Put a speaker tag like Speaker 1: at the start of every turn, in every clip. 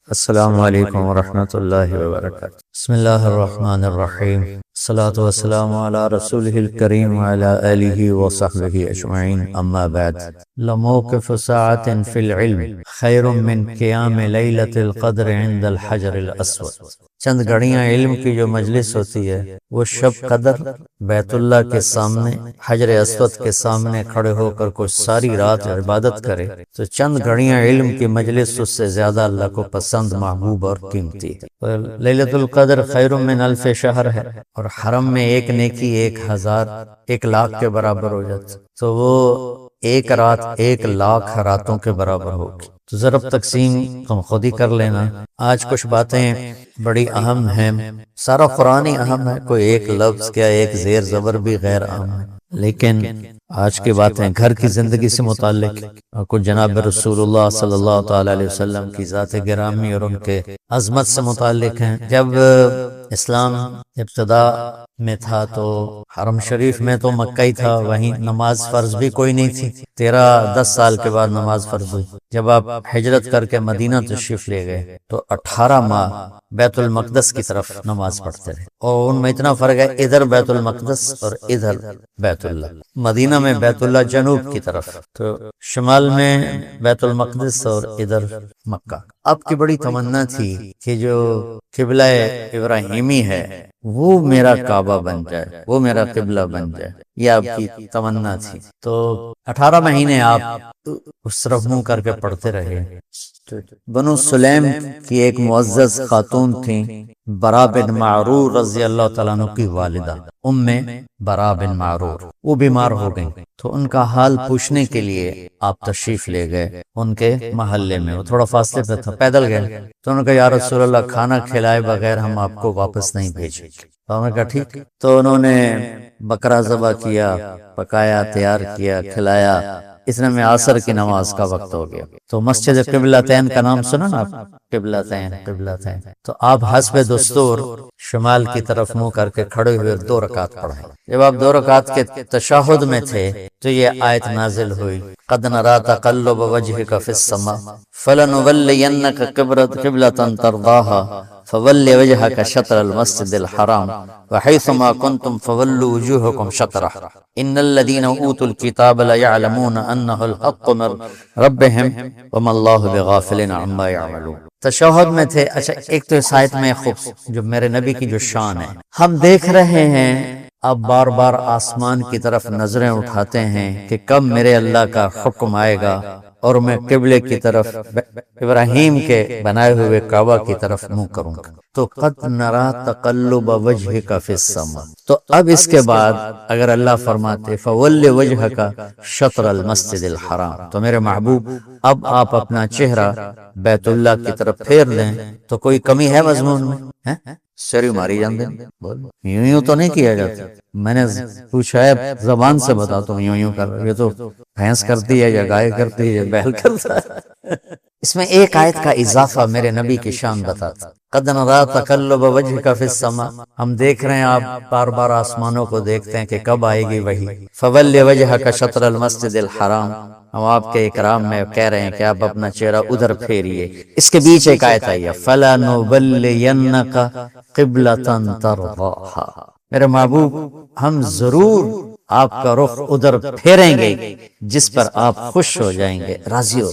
Speaker 1: السلام علیکم ورحمۃ اللہ وبرکاتہ۔ بسم اللہ الرحمن الرحیم، الصلاۃ والسلام علی رسولہ الکریم وعلی آلہ وصحبہ اجمعین، اما بعد۔ لموقف ساعة فی العلم خیر من قیام لیلۃ القدر عند الحجر الاسود۔ چند گھڑیاں علم کی جو مجلس ہوتی ہے وہ شب قدر بیت اللہ کے سامنے حجر اسود کے سامنے کھڑے ہو کر کوئی ساری رات عبادت کرے تو چند گھڑیاں علم کی مجلس اس سے زیادہ اللہ کو پسند، محبوب اور قیمتی ہے۔ لیلۃ القدر خیر من الف شہر ہے، اور حرم میں ایک نیکی 1,000 کے برابر ہو جاتی، تو وہ ایک رات 1,00,000 راتوں کے برابر ہوگی۔ تو ضرب تقسیم تم خود ہی کر لینا۔ آج کچھ باتیں بڑی اہم ہیں، سارا قرآن ہی اہم ہے، کوئی ایک لفظ کیا ایک زیر زبر بھی غیر اہم ہے، لیکن آج کی باتیں گھر کی زندگی سے متعلق اور کچھ جناب رسول اللہ صلی اللہ تعالی علیہ وسلم کی ذات گرامی اور ان کے عظمت سے متعلق ہیں۔ جب اسلام ابتدا میں تھا تو حرم شریف میں تو مکہ ہی تھا، وہیں نماز فرض بھی کوئی نہیں تھی، 10 سال کے بعد نماز فرض ہوئی۔ جب آپ ہجرت کر کے مدینہ تشریف لے گئے تو 18 ماہ بیت المقدس کی طرف نماز پڑھتے رہے، اور ان میں اتنا فرق ہے، ادھر بیت المقدس اور ادھر بیت اللہ۔ مدینہ میں بیت اللہ جنوب کی طرف، تو شمال میں بیت المقدس اور ادھر مکہ۔ آپ کی بڑی تمنا تھی کہ جو قبلہ ابراہیمی ہے وہ میرا کعبہ بن جائے، وہ میرا قبلہ بن جائے، یہ آپ کی تمنا تھی۔ تو 18 مہینے آپ اس طرف منہ کر کے پڑھتے رہے۔ بنو سلیم کی ایک معزز خاتون تھیں، برا بن معرور رضی اللہ تعالیٰ عنہ کی والدہ، ام برا بن معرور، وہ بیمار ہو گئیں، تو ان کا حال پوچھنے کے لیے آپ تشریف لے گئے ان کے محلے میں، وہ تھوڑا فاصلے پہ تھا، پیدل گئے۔ تو انہوں نے کہا یا رسول اللہ، کھانا کھلائے بغیر ہم آپ کو واپس نہیں بھیجیں گے۔ تو انہوں نے کہا ٹھیک۔ تو انہوں نے بکرا ذبح کیا، پکایا، تیار کیا، کھلایا۔ اتنے میں عصر کی نماز کا وقت ہو گیا، تو مسجد قبلتین کا نام سنا نا آپ؟ قبلتین۔ تو آپ حسب دستور شمال کی طرف منہ کر کے کھڑے ہوئے 2 رکعت پڑھیں۔ جب آپ 2 رکعت کے تشہد میں تھے تو یہ آیت نازل ہوئی، قد نرى تقلب وجهك في السماء فلنولينك قبلة ترضاها فول وجهك شطر المسجد الحرام وحيثما كنتم فولوا وجوهكم شطره ان الذين اوتوا الكتاب ليعلمون انه الحق من ربهم وما الله بغافل عما يعملون۔ تشہد میں تھے۔ اچھا، ایک تو اس آیت میں خوب جو میرے نبی کی جو شان ہے، ہم دیکھ رہے ہیں آپ بار بار آسمان کی طرف نظریں اٹھاتے ہیں کہ کب میرے اللہ کا حکم آئے گا اور میں قبلے کی طرف ابراہیم کے بنائے ہوئے کعبہ کی طرف منہ کروں گا۔ تو قد نرى تقلب وجهك في السماء، تو اب اس کے بعد اگر اللہ فرماتے فول وجهك شطر المسجد الحرام، تو میرے محبوب اب آپ اپنا چہرہ بیت اللہ کی طرف پھیر دیں، تو کوئی کمی ہے مضمون میں؟ سری ماری جاندے، یوں تو نہیں کیا جاتا۔ میں نے پوچھا ہے زبان سے بتا تو یوں کر رہے، یہ تو بھینس کرتی ہے یا گائے کرتی ہے یا بیل کرتا ہے۔ اس میں ایک آیت کا اضافہ میرے نبی کی شان بتاتا، قد نرى تقلب وجهك في السماء، ہم دیکھ رہے ہیں آپ بار بار آسمانوں کو دیکھتے ہیں کہ کب آئے گی وہی، فول وجهك شطر المسجد الحرام، ہم آپ کے اکرام میں کہہ رہے ہیں کہ آپ اپنا چہرہ ادھر پھیریے۔ اس کے بیچ ایک آیت آئی ہے فَلَنُوَلِّيَنَّكَ قِبْلَةً تَرْضَاهَا، میرے محبوب ہم ضرور آپ کا رخ ادھر پھیریں گے جس پر آپ خوش ہو جائیں گے، راضی ہو۔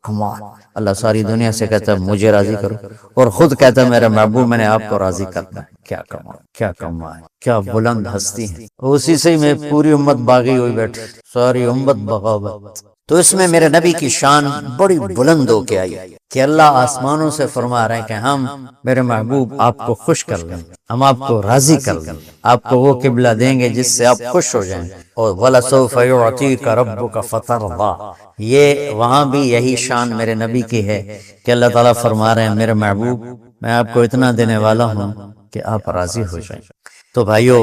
Speaker 1: کمال، اللہ ساری دنیا سے کہتا ہے مجھے راضی کرو، اور خود کہتا ہے میرے محبوب میں نے آپ کو راضی کرنا ہے۔ کیا کمال، کیا کمال، کیا بلند ہستی ہے۔ اسی سے میں پوری امت باغی ہوئی بیٹھی، ساری امت بغاوت۔ تو اس میں میرے نبی کی شان بڑی بلند ہو کے آئی کہ اللہ آسمانوں سے فرما رہے ہیں کہ ہم میرے محبوب آپ کو خوش کر لیں، ہم آپ کو راضی کر لیں، آپ کو وہ قبلہ دیں گے جس سے آپ خوش ہو جائیں۔ اور وَلَسَوْفَ يُعْطِيكَ رَبُّكَ فَتَرْضَىٰ، یہ وہاں بھی یہی شان میرے نبی کی ہے کہ اللہ تعالیٰ فرما رہے ہیں میرے محبوب میں آپ کو اتنا دینے والا ہوں کہ آپ راضی ہو جائیں۔ تو بھائیو،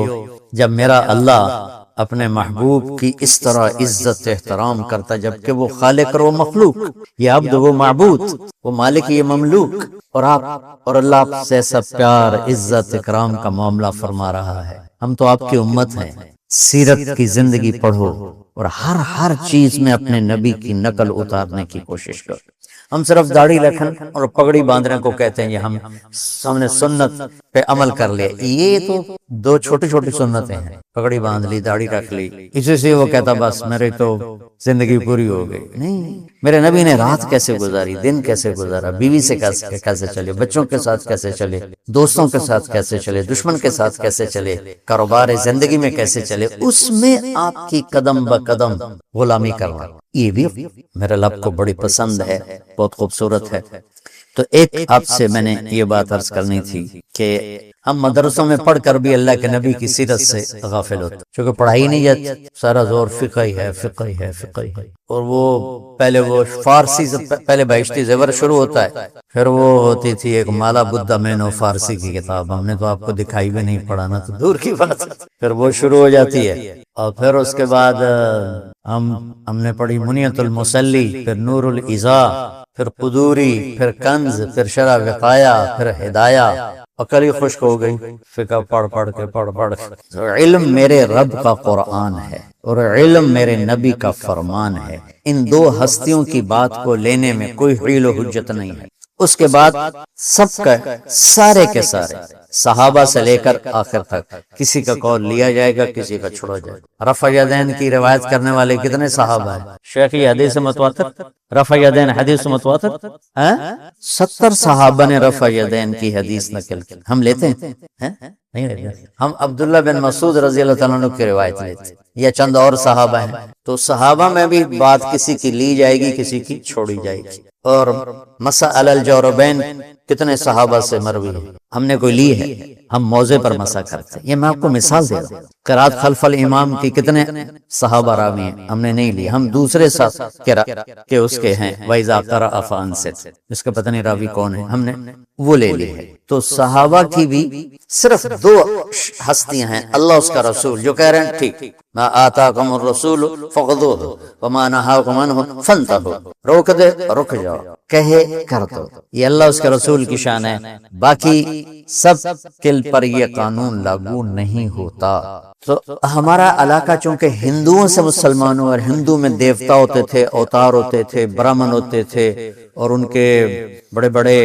Speaker 1: جب میرا اللہ اپنے محبوب کی اس طرح عزت احترام کرتا، جبکہ وہ خالق اور وہ مخلوق، یہ عبد وہ معبود، وہ مالک یہ مملوک، اور آپ اور اللہ آپ سے ایسا پیار عزت اکرام کا معاملہ فرما رہا ہے۔ ہم تو آپ کی امت ہیں، سیرت کی زندگی پڑھو اور ہر چیز میں اپنے نبی کی نقل اتارنے کی کوشش کرو۔ ہم صرف داڑھی رکھن اور پگڑی باندھنے کو کہتے ہیں، یہ ہم نے سنت پہ عمل کر لیا۔ یہ تو دو چھوٹی چھوٹی سنتیں ہیں، پگڑی باندھ لی، داڑھی رکھ لی، اسی سے وہ کہتا بس میرے تو زندگی پوری ہو گئی۔ نہیں، میرے نبی نے رات کیسے گزاری، دن کیسے گزارا، بیوی سے کیسے چلے، بچوں کے ساتھ کیسے چلے، دوستوں کے ساتھ کیسے چلے، دشمن کے ساتھ کیسے چلے، کاروبار زندگی میں کیسے چلے، اس میں آپ کی قدم بہ قدم غلامی کرنا، یہ بھی میرے رب کو بڑی پسند ہے، بہت خوبصورت ہے۔ تو ایک آپ سے میں نے یہ بات عرض کرنی تھی کہ ہم مدرسوں میں پڑھ کر بھی اللہ کے نبی کی سیرت سے غافل ہوتے، چونکہ پڑھائی نہیں جاتی، سارا زور فقہ ہی ہے، فقہ ہی ہے، فقہ ہی ہے، اور وہ پہلے وہ فارسی سے پہلے بہشتی زیور شروع ہوتا ہے، پھر وہ ہوتی تھی ایک مالا بدھا مینو فارسی کی کتاب، ہم نے تو آپ کو دکھائی بھی نہیں، پڑھانا تو دور کی بات ہے، پھر وہ شروع ہو جاتی ہے، اور پھر اس کے بعد ہم نے پڑھی منیت المسلی، پھر نور الازا، پھر قدوری، پھر کنز، پھر شرح وقایا، پھر ہدایہ، عقل ہی خشک ہو گئی فقہ پڑھ پڑھ کے۔ علم میرے رب کا قرآن ہے اور علم میرے نبی کا فرمان ہے، ان دو ہستیوں کی بات کو لینے میں کوئی حیل و حجت نہیں ہے۔ اس کے بعد سب کا سارے کے سارے صحابہ سے لے کر آخر تک کسی کا قول لیا جائے گا، کسی کا چھوڑا جائے گا۔ رفع یدین کی روایت کرنے والے کتنے صحابہ ہیں؟ شیخی حدیث متواتر، رفع یدین حدیث متواتر 70 صحابہ نے رفع یدین کی حدیث نقل کی، ہم لیتے ہیں؟ نہیں لیتے، ہم عبداللہ بن مسعود رضی اللہ تعالیٰ عنہ کی روایت لیتے ہیں، یا چند اور صحابہ ہیں، تو صحابہ میں بھی بات کسی کی لی جائے گی، کسی کی چھوڑی جائے گی۔ اور مسح علی الجوربین کتنے صحابہ سے مروی ہے، ہم نے کوئی لی ہے؟ ہم موضع پر مسح کرتے ہیں، یہ میں آپ کو مثال دے رہا ہوں۔ قرات خلف الامام کی کتنے صحابہ راوی ہیں، ہم نے نہیں لی، ہم دوسرے ساتھ کہ اس کے ہیں وَإِذَا قَرَأَ فَأَنصِتْ، اس کا پتہ نہیں راوی کون ہے، ہم نے وہ لے لی ہے۔ تو صحابہ کی بھی صرف دو ہستیاں ہیں، اللہ اس کا رسول، جو کہہ رہے ہیں ٹھیک، ما آتاکم الرسول فخذوہ وما نہاکم عنہ فانتہوا، روک دے رک جاؤ، کہے کر دو، یہ اللہ اس کے رسول کی شان ہے، باقی سب کل پر یہ قانون لاگو نہیں ہوتا۔ تو ہمارا علاقہ چونکہ ہندوؤں سے مسلمانوں، اور ہندو میں دیوتا ہوتے تھے، اوتار ہوتے تھے، برہمن ہوتے تھے، اور ان کے بڑے بڑے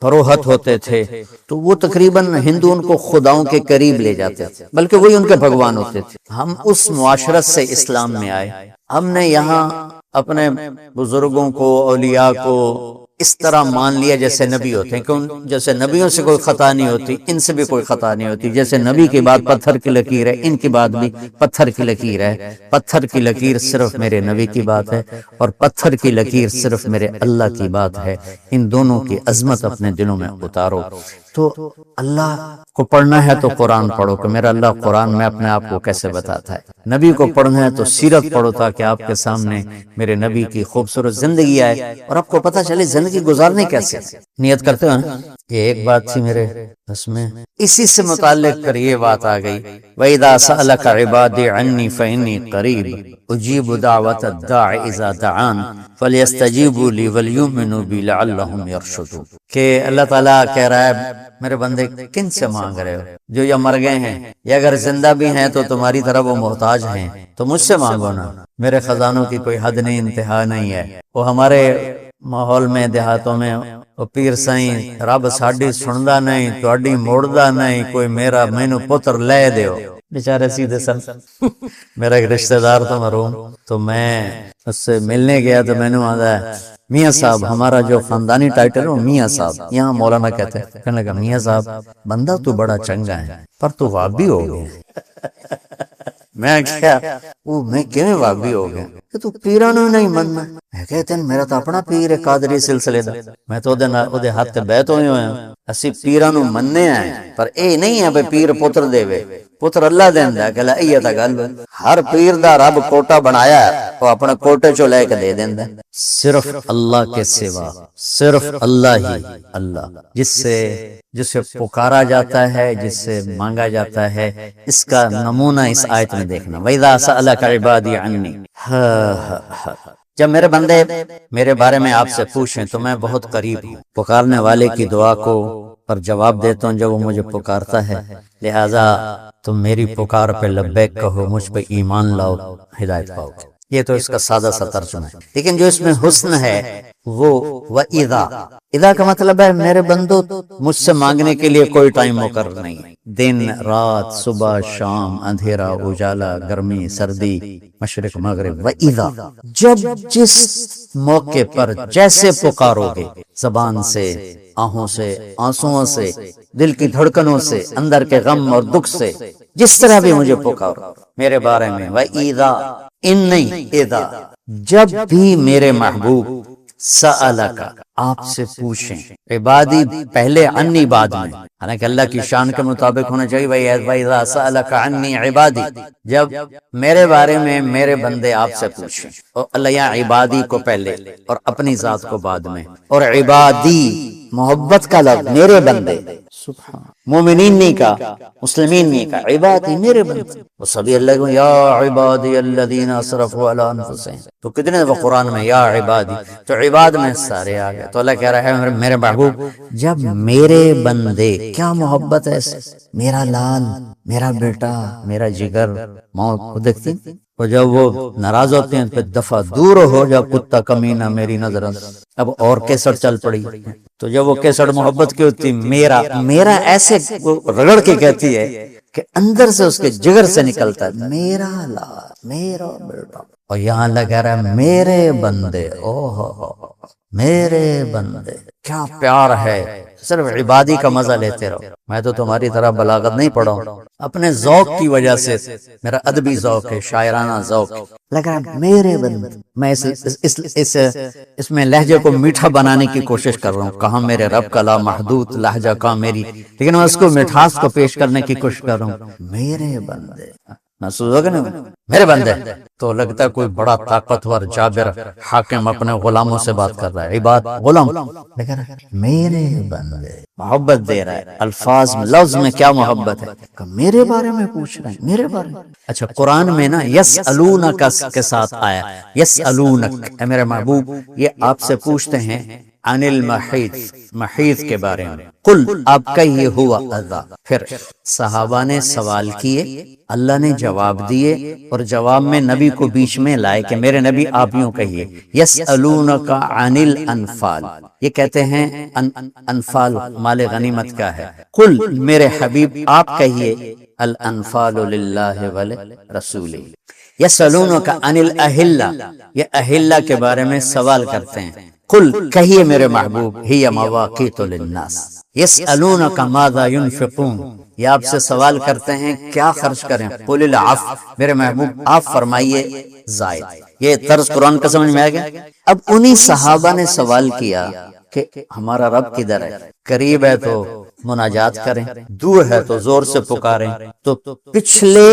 Speaker 1: فروحت ہوتے تھے، تو وہ تقریباً ہندو ان کو خداؤں کے قریب لے جاتے تھے، بلکہ وہی ان کے بھگوان ہوتے تھے۔ ہم اس معاشرت سے اسلام میں آئے، ہم نے یہاں اپنے بزرگوں کو، اولیاء کو اس طرح مان لیا جیسے نبی ہوتے ہیں، کہ جیسے نبیوں سے کوئی خطا نہیں ہوتی، ان سے بھی کوئی خطا نہیں ہوتی، جیسے نبی کی بات پتھر کی لکیر ہے، ان کی بات بھی پتھر کی لکیر ہے، پتھر کی لکیر صرف میرے نبی کی بات ہے، اور پتھر کی لکیر صرف میرے اللہ کی بات ہے، ان دونوں کی عظمت اپنے دلوں میں اتارو۔ تو اللہ کو پڑھنا ہے تو قرآن پڑھو، کہ میرا اللہ قرآن میں اپنے آپ کو کیسے بتاتا ہے، نبی کو پڑھنا ہے تو سیرت پڑھو، تاکہ آپ کے سامنے میرے نبی کی خوبصورت زندگی آئے اور آپ کو پتہ چلے زندگی گزارنے کیسے۔ نیت کرتے ہو نا؟ یہ ایک بات تھی میرے اس میں، اسی سے متعلق کر یہ بات آ گئی، وَإِذَا سَأَلَكَ عِبَادِي عَنِّي فَإِنِّي قَرِيبٌ أُجِيبُ دَعْوَةَ الدَّاعِ إِذَا دَعَانِ فَلْيَسْتَجِيبُوا لِي وَلْيُؤْمِنُوا بِي لَعَلَّهُمْ يَرْشُدُونَ، کہ اللہ تعالیٰ کہہ رہا ہے میرے بندے کن سے مانگ رہے ہو، جو یا مر گئے ہیں یا اگر زندہ بھی ہیں تو تمہاری طرح وہ محتاج ہیں، تو مجھ سے مانگو نا، میرے خزانوں کی کوئی حد نہیں، انتہا نہیں ہے۔ وہ ہمارے ماحول میں، دیہاتوں میں، وہ پیر سائیں رب ساڈی سندا نہیں، تواڈی موڑدا نہیں، کوئی میرا مینوں پتر لے دیو، بیچارے سیدھے سن۔ میرا ایک رشتہ دار تھا مرحوم، تو میں اس سے ملنے گیا تو میں نے آدھا ہے میاں صاحب، ہمارا جو خاندانی ٹائٹل ہے وہ میاں صاحب، یہاں مولانا کہتے ہیں، کہنے لگا میاں صاحب بندہ تو بڑا چنگا ہے، پر تو وابی ہو گیا۔ میں کیا وہ میں کیویں وابی ہو گیا کہ تو پیرانو نہیں مننا؟ میں کہتے ہیں میرا تو اپنا پیر ہے قادری سلسلے دا، میں تو دے ہاتھ تے بیعت ہوئے ہوئے ہیں، اسی پیرانو مننے ہیں، پر اے نہیں ہے بے پیر پتر دے وے، پتر اللہ دیندا ہے، کہ ایہ تا گل ہر پیر دا رب کوٹا بنایا ہے، وہ اپنے کوٹے چو لے کے دے دیندا ہے۔ صرف اللہ کے سوا، صرف اللہ ہی اللہ، جس سے پکارا جاتا ہے، جس سے مانگا جاتا ہے، اس کا نمونہ اس آیت میں دیکھنا، وَإِذَا سَأَلَكَ عِبَادِي عَنِّي، جب میرے بندے میرے بارے میں آپ سے پوچھیں تو میں بہت قریب ہوں، پکارنے والے کی دعا کو پر جواب دیتا ہوں جب وہ مجھے پکارتا ہے، لہٰذا تم میری پکار پہ لبیک کہو، مجھ پہ ایمان لاؤ، ہدایت پاؤ۔ یہ تو اس کا سادہ سا ترجمہ ہے، لیکن جو اس میں حسن ہے وہ وَإِذَا، اذا کا مطلب ہے میرے بندو مجھ سے مانگنے کے لیے کوئی ٹائم مقرر نہیں ہے، دن رات، صبح شام، اندھیرا اجالا، گرمی سردی، مشرق مغرب، وَإِذَا، جب جس موقع پر جیسے پکارو گے، زبان سے، آنکھوں سے، آنسوؤں سے، دل کی دھڑکنوں سے، اندر کے غم اور دکھ سے، جس طرح بھی مجھے پکارو میرے بارے میں، وَإِذَا، ان نہیں اذا، جب بھی میرے محبوب سألک، آپ سے پوچھیں، عبادی پہلے عنی بعد میں، حالانکہ اللہ کی شان کے مطابق ہونا چاہیے، وَإِذَا سَأَلَكَ عَنِّي عِبَادِي، جب میرے بارے میں میرے بندے آپ سے پوچھیں، اور اللہ یہاں عبادی کو پہلے اور اپنی ذات کو بعد میں، اور عبادی محبت کا لفظ، میرے بندے، سبحان، مومنین نہیں کہا، مسلمین نہیں کہا، عبادی میرے بندے، وہ سبھی اللہ کو یا عبادی الذین اسرفوا علی انفسہم، تو کتنے وہ قرآن میں یا عبادی، تو عباد میں سارے آ گئے، تو اللہ کہہ رہا ہے میرے محبوب جب میرے بندے، کیا محبت ہے اس، میرا لال، میرا بیٹا، میرا جگر، موت کو دیکھتی، اور جب وہ ناراض ہوتے ہیں پھر دفعہ دور ہو جا کتا کمینہ میری نظر، اب اور کیسٹ چل پڑی، تو جب وہ کیسٹ محبت کی ہوتی، میرا میرا ایسے رگڑ کے کہتی ہے کہ اندر سے اس کے جگر سے نکلتا ہے میرا لال، میرا بیٹا، اور یہاں اللہ کہہ رہا ہے میرے بندے، او ہو میرے بندے، کیا پیار ہے، صرف عبادی کا مزہ لیتے رہو، میں تو تمہاری طرح بلاغت نہیں پڑھا ہوں، اپنے ذوق کی وجہ سے، میرا ادبی ذوق ہے، شاعرانہ ذوق، لگ رہا ہے میرے بندے، میں اس میں لہجے کو میٹھا بنانے کی کوشش کر رہا ہوں، کہاں میرے رب کا لامحدود لہجہ، کہاں میری، لیکن میں اس کو مٹھاس کو پیش کرنے کی کوشش کر رہا ہوں، میرے بندے، محسوس ہوگا نا میرے بندے، تو لگتا ہے کوئی بڑا طاقتور جابر حاکم اپنے غلاموں سے بات کر رہا ہے، عباد غلام، لیکن میرے بندے، محبت دے رہا ہے، الفاظ میں، لفظ میں کیا محبت ہے کہ میرے بارے میں پوچھ رہے ہیں، میرے بارے میں۔ اچھا قرآن میں نا یسألونک کے ساتھ آیا، یسألونک، اے میرے محبوب یہ آپ سے پوچھتے ہیں عن المحیط، محیط کے بارے میں، قل آپ کہیے ہوا اذا، پھر صحابہ نے سوال کیے، اللہ نے جواب دیے، اور جواب میں نبی کو بیچ میں لائے کہ میرے نبی آپ یوں کہیے، یسألونک عن الانفال، یہ کہتے ہیں انفال مال غنیمت کا ہے، قل میرے حبیب آپ کہیے الانفال للہ ولرسولہ، یسألونک عن الاہلہ، یہ اہلہ کے بارے میں سوال کرتے ہیں، قل کہیے میرے محبوب ہی مواقیت للناس، یسألونک ماذا ينفقون، یہ آپ سے سوال کرتے ہیں کیا خرچ کریں، قل العفو، میرے محبوب آپ فرمائیے زائد، یہ طرز قرآن کا سمجھ میں آ گیا۔ اب انہی صحابہ نے سوال کیا کہ ہمارا رب کدھر ہے، قریب ہے تو مناجات کریں، دور ہے تو زور سے پکاریں، تو پچھلے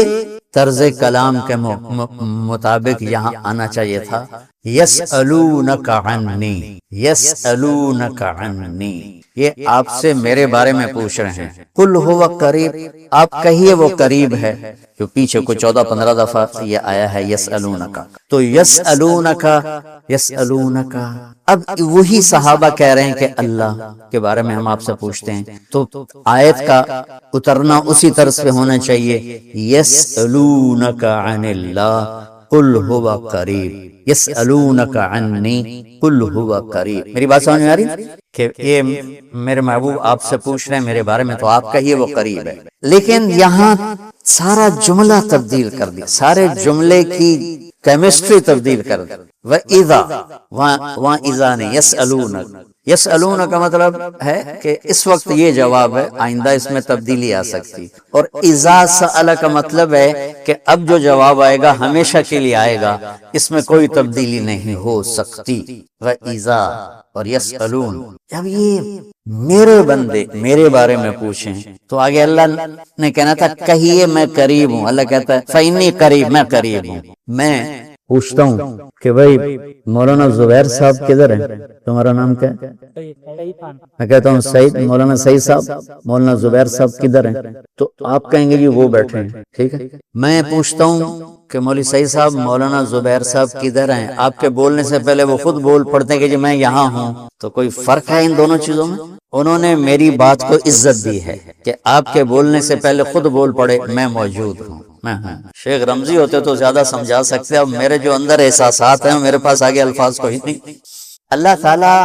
Speaker 1: طرز کلام کے مطابق یہاں آنا چاہیے تھا یسألونک عنی، یسألونک عنی، یہ آپ سے میرے بارے میں پوچھ رہے ہیں، قل ہوا قریب، آپ کہیے وہ قریب ہے، جو پیچھے کو 14-15 دفعہ یہ آیا ہے یسألونک، تو یسألونک، یسألونک، اب وہی صحابہ کہہ رہے ہیں کہ اللہ کے بارے میں ہم آپ سے پوچھتے ہیں، تو آیت کا اترنا اسی طرز پہ ہونا چاہیے، یسألونک عن اللہ قل ہوا قریب، یسألونک عنی قل ہوا قریب، میری بات سمجھ میں آ رہی کہ یہ میرے محبوب آپ سے پوچھ رہے ہیں میرے بارے میں، تو آپ کہیے وہ قریب ہے، لیکن یہاں سارا جملہ تبدیل کر دیا، سارے جملے کی کیمسٹری تبدیل کر دی، وَإِذَا، وہاں اذا نے، یسألونک، یسألونک کا مطلب ہے کہ اس وقت یہ جواب ہے، آئندہ اس میں تبدیلی آ سکتی، اور اذا سأل کا مطلب ہے کہ اب جو جواب آئے گا ہمیشہ کے لیے آئے گا، اس میں کوئی تبدیلی نہیں ہو سکتی، وَإِذَا اور یسألون، جب یہ میرے بندے میرے بارے میں پوچھیں، تو آگے اللہ نے کہنا تھا کہیے میں قریب ہوں، اللہ کہتا ہے فإنی قریب، میں قریب ہوں، میں پوچھتا ہوں کہ بھائی مولانا زبیر صاحب کدھر ہیں، تمہارا نام کیا ہے، میں کہتا ہوں سعید، مولانا سعید صاحب، مولانا زبیر صاحب کدھر ہیں، تو آپ کہیں گے جی وہ بیٹھے ہیں، ٹھیک ہے، میں پوچھتا ہوں کہ مولوی سعید صاحب مولانا زبیر صاحب کدھر ہیں، آپ کے بولنے سے پہلے وہ خود بول پڑتے ہیں کہ جی میں یہاں ہوں، تو کوئی فرق ہے ان دونوں چیزوں میں؟ انہوں نے میری بات کو عزت دی ہے کہ آپ کے بولنے سے پہلے خود بول پڑے میں موجود ہوں، میں ہوں۔ شیخ رمزی ہوتے تو زیادہ سمجھا سکتے، اب میرے جو اندر احساسات ہیں میرے پاس آگے الفاظ کوئی نہیں، اللہ تعالیٰ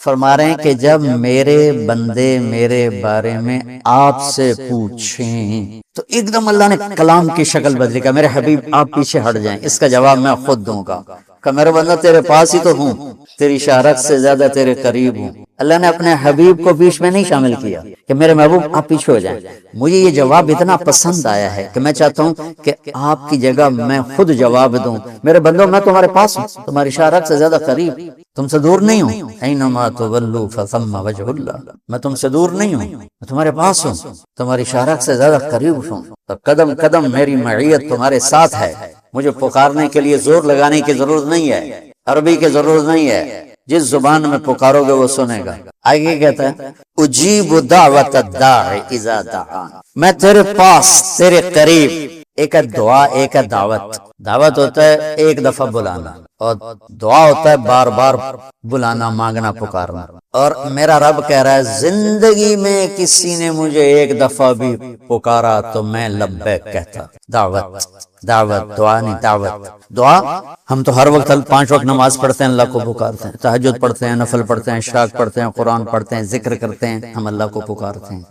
Speaker 1: فرما رہے ہیں کہ جب میرے بندے میرے بارے میں آپ سے پوچھیں تو ایک دم اللہ نے کلام کی شکل بدلی کہ میرے حبیب آپ پیچھے ہٹ جائیں، اس کا جواب میں خود دوں گا کہ میرے بندہ تیرے پاس ہی تو ہوں، تیری شارت سے زیادہ تیرے قریب ہوں۔ اللہ نے اپنے حبیب کو بیچ میں نہیں شامل کیا کہ میرے محبوب آپ پیچھے ہو جائیں۔ مجھے یہ جواب اتنا پسند آیا ہے کہ میں چاہتا ہوں کہ آپ کی جگہ میں خود جواب دوں، میرے بندوں میں تمہارے پاس ہوں، تمہاری شارت سے زیادہ قریب، تم سے دور نہیں ہوں۔ اینما تولوا فثم وجہ اللہ، میں تم سے دور نہیں ہوں، میں تمہارے پاس ہوں، تمہاری شارت سے زیادہ قریب ہوں، تو قدم قدم میری معیت تمہارے ساتھ ہے۔ مجھے پکارنے کے لیے زور لگانے کی ضرورت نہیں ہے، عربی کی ضرورت نہیں ہے، جس زبان میں پکارو گے وہ سنے گا۔ آگے کہتا ہے اجیب دعوت الداعی اذا دعان، میں تیرے پاس تیرے قریب۔ ایک ہے دعا، ایک ہے دعوت۔ دعوت ہوتا ہے ایک دفعہ بلانا، اور دعا ہوتا ہے بار بار بلانا، مانگنا، پکارنا۔ اور میرا رب کہہ رہا ہے زندگی میں کسی نے مجھے ایک دفعہ بھی پکارا تو میں لبیک کہتا۔ دعوت، دعوت، دعا نہیں، دعوت۔ دعا ہم تو ہر وقت 5 وقت نماز پڑھتے ہیں، اللہ کو پکارتے ہیں، تہجد پڑھتے ہیں، نفل پڑھتے ہیں، اشراق پڑھتے ہیں، قرآن پڑھتے ہیں، ذکر کرتے ہیں، ہم اللہ کو پکارتے ہیں۔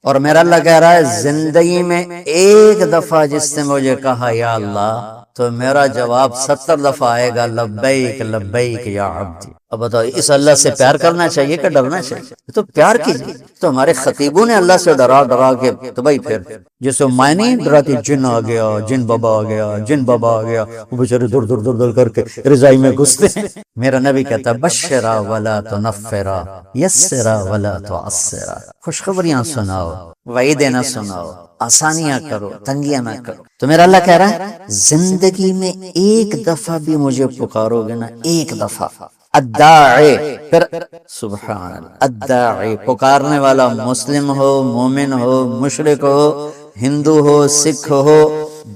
Speaker 1: اور میرا اللہ کہہ رہا ہے زندگی میں ایک دفعہ جس نے مجھے کہا یا اللہ، تو میرا جواب 70 دفعہ آئے گا لبیک لبیک یا عبدی۔ اب بتاؤ اس اللہ سے پیار کرنا چاہیے کہ ڈرنا چاہیے؟ تو پیار کیجیے۔ تو ہمارے خطیبوں نے اللہ سے ڈرا ڈرا کے تو بھائی پھر جسے میں نہیں ڈراتی، جن آ گیا، جن بابا آ گیا، جن بابا آ گیا، وہ بیچارے دور دور دور دور کر کے رضائی میں گھستے ہیں۔ میرا نبی کہتا ہے بشرا ولا تنفرا، یسرا ولا تعسرا، خوشخبریاں سناؤ، وعیدیں نہ سناؤ، آسانیاں کرو، تنگیاں نہ کرو۔ تو میرا اللہ کہہ رہا ہے زندگی میں ایک دفعہ بھی مجھے پکارو گے نا، ایک دفعہ، الداعی، پھر سبحان اللہ، الداعی، پکارنے والا مسلم ہو، مومن ہو، مشرک ہو، ہندو ہو، سکھ ہو،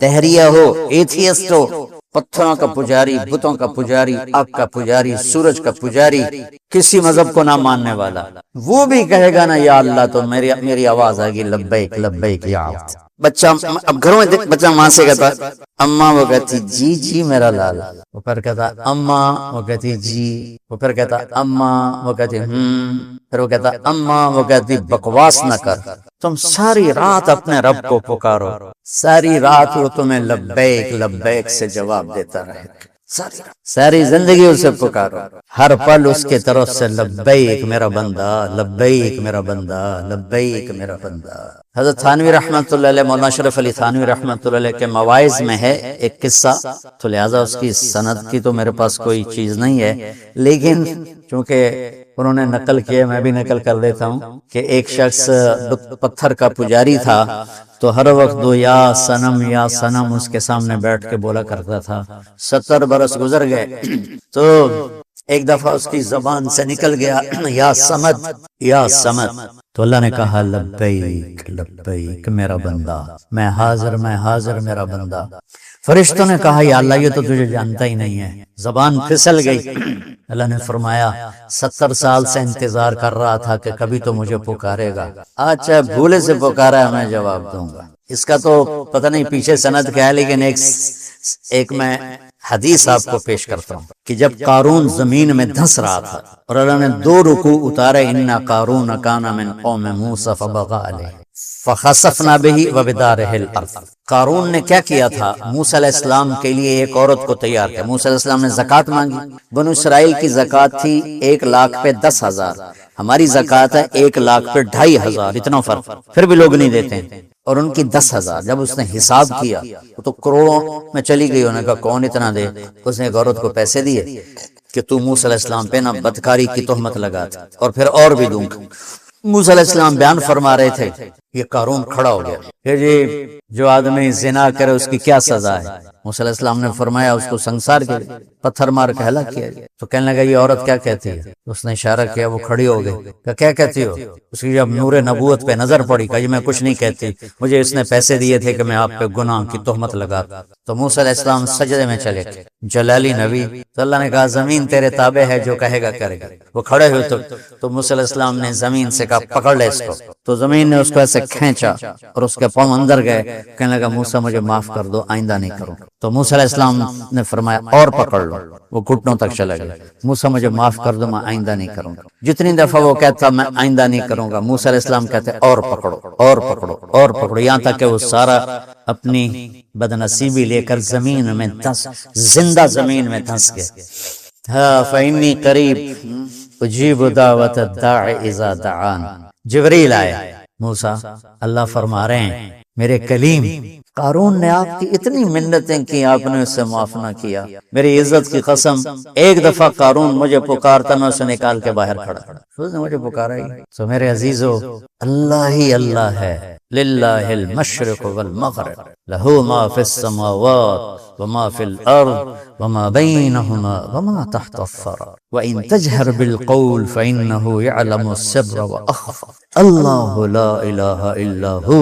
Speaker 1: دہریہ ہو، ایتھیسٹ ہو، پتھروں کا پجاری، بتوں کا پجاری، آگ کا پجاری، سورج کا پجاری، کسی مذہب کو نہ ماننے والا، وہ بھی کہے گا نا یا اللہ تو میری آواز آئے گی لبیک لبیک یا عبد۔ بچہ اب گھروں میں بچہ ماں سے کہتا اماں، وہ کہتی جی جی میرا لال، وہ پھر کہتا اماں، وہ کہتی جی، وہ پھر کہتا اماں، وہ کہتی پھر وہ کہتا اماں، وہ کہتی بکواس نہ کر، تم ساری رات اپنے رب کو پکارو، ساری رات وہ تمہیں لبیک لبیک سے جواب دیتا رہے گا، ساری زندگی اسے پکارو، ہر پل اس کے طرف سے لبیک میرا بندہ، لبیک میرا بندہ، لبیک میرا بندہ۔ حضرت تھانوی رحمۃ اللہ علیہ، مولانا اشرف علی تھانوی رحمۃ اللہ علیہ کے مواعظ میں ہے ایک قصہ، تو لہٰذا اس کی سند کی تو میرے پاس کوئی چیز نہیں ہے، لیکن چونکہ انہوں نے نقل کیا میں بھی نقل کر دیتا ہوں کہ ایک شخص پتھر کا پجاری تھا، تو ہر وقت دو یا سنم اس کے سامنے بیٹھ کے بولا کرتا تھا۔ 70 برس گزر گئے تو ایک دفعہ اس کی زبان سے نکل گیا یا سمد، یا سمد، تو اللہ نے کہا لبیک لبیک میرا بندہ، میں حاضر میرا بندہ۔ فرشتوں نے کہا یا اللہ یہ تو تجھے جانتا ہی نہیں ہے، زبان پھسل گئی۔ اللہ نے فرمایا 70 سال سے انتظار کر رہا تھا کہ کبھی تو مجھے پکارے گا، آج چاہے بھولے سے پکارا ہے میں جواب دوں گا۔ اس کا تو پتہ نہیں پیچھے سند کیا ہے، لیکن ایک میں حدیث آپ کو پیش کرتا ہوں کہ جب قارون زمین میں دھس رہا تھا اور اللہ نے 2 رکوع اتارے، ان قارون کان من قوم موسیٰ فبغى علیہ فخسفنا به وبداره الارض۔ قارون نے کیا کیا تھا؟ موسیٰ علیہ السلام کے لیے ایک عورت کو تیار کیا، موسیٰ علیہ السلام نے زکوٰۃ مانگی، بنو اسرائیل کی زکوٰۃ تھی 1 لاکھ پہ 10,000، ہماری زکوٰۃ ہے 1 لاکھ پہ 2,500، اتنا فرق، پھر بھی لوگ نہیں دیتے ہیں، اور ان کی 10,000۔ جب اس نے حساب کیا وہ تو کروڑوں میں چلی گئی، انہوں نے کہا کون اتنا دے؟ اس نے ایک عورت کو پیسے دیے کہ تو موسیٰ علیہ السلام پہ نا بدکاری کی تہمت لگا تھی، اور پھر اور بھی دوں گا۔ موسیٰ علیہ السلام بیان فرما رہے تھے، یہ قارون کھڑا ہو گیا کہ جی جو آدمی زنا کرے اس کی کیا سزا ہے؟ موسیٰ علیہ السلام نے فرمایا اس کو سنسار کے پتھر مار کے ہلاک کیا گیا۔ تو کہنے لگا یہ عورت کیا کہتی ہے؟ اس نے اشارہ کیا، وہ کھڑی ہو گئی، کہ کیا کہتی ہو؟ اس کی جب نور نبوت پہ نظر پڑی کہ میں کچھ نہیں کہتی، مجھے اس نے پیسے دیے تھے کہ میں آپ پہ گناہ کی تہمت لگاتا۔ تو موسیٰ علیہ السلام سجدے میں چلے گئے، جلالی نبی، تو اللہ نے کہا زمین تیرے تابع ہے، جو کہے گا کرے گا۔ وہ کھڑے ہوئے تو موسیٰ علیہ السلام نے زمین سے کہا پکڑ لے اس کو، تو زمین نے اس کو ایسے سے کھینچا اور اس کے پاؤں اندر گئے، کہنے لگا موسیٰ مجھے معاف کر دو، آئندہ نہیں کروں۔ تو موسیٰ علیہ السلام نے فرمایا اور پکڑ لو، وہ گھٹنوں تک چلے گئے، موسیٰ مجھے معاف کر دو، میں آئندہ نہیں کروں گا۔ جتنی دفعہ وہ کہتا میں آئندہ نہیں کروں گا، موسیٰ علیہ السلام کہتے اور پکڑو اور پکڑو اور پکڑو، یہاں تک کہ وہ سارا اپنی بدنصیبی لے کر زمین میں زندہ زمین میں دھنس گئے۔ ہاں فإنی قریب اجیب دعوت الداع اذا دعان۔ جبریل آئے، موسیٰ اللہ فرما رہے ہیں میرے کلیم، قارون نے آپ کی اتنی منتیں کی، آپ نے اس سے معاف نہ کیا، میری عزت کی قسم ایک دفعہ قارون مجھے پکارتا میں اسے نکال کے باہر کھڑا، اس نے مجھے پکارا ہی۔ تو میرے عزیزو، اللہ ہی اللہ ہے، للہ المشرق والمغرب، لہو ما فی السماوات وما فی الارض وما بینہما وما تحت الثری وإن تجہر بالقول فإنہ یعلم السر وأخفى اللہ لا الہ الا ہو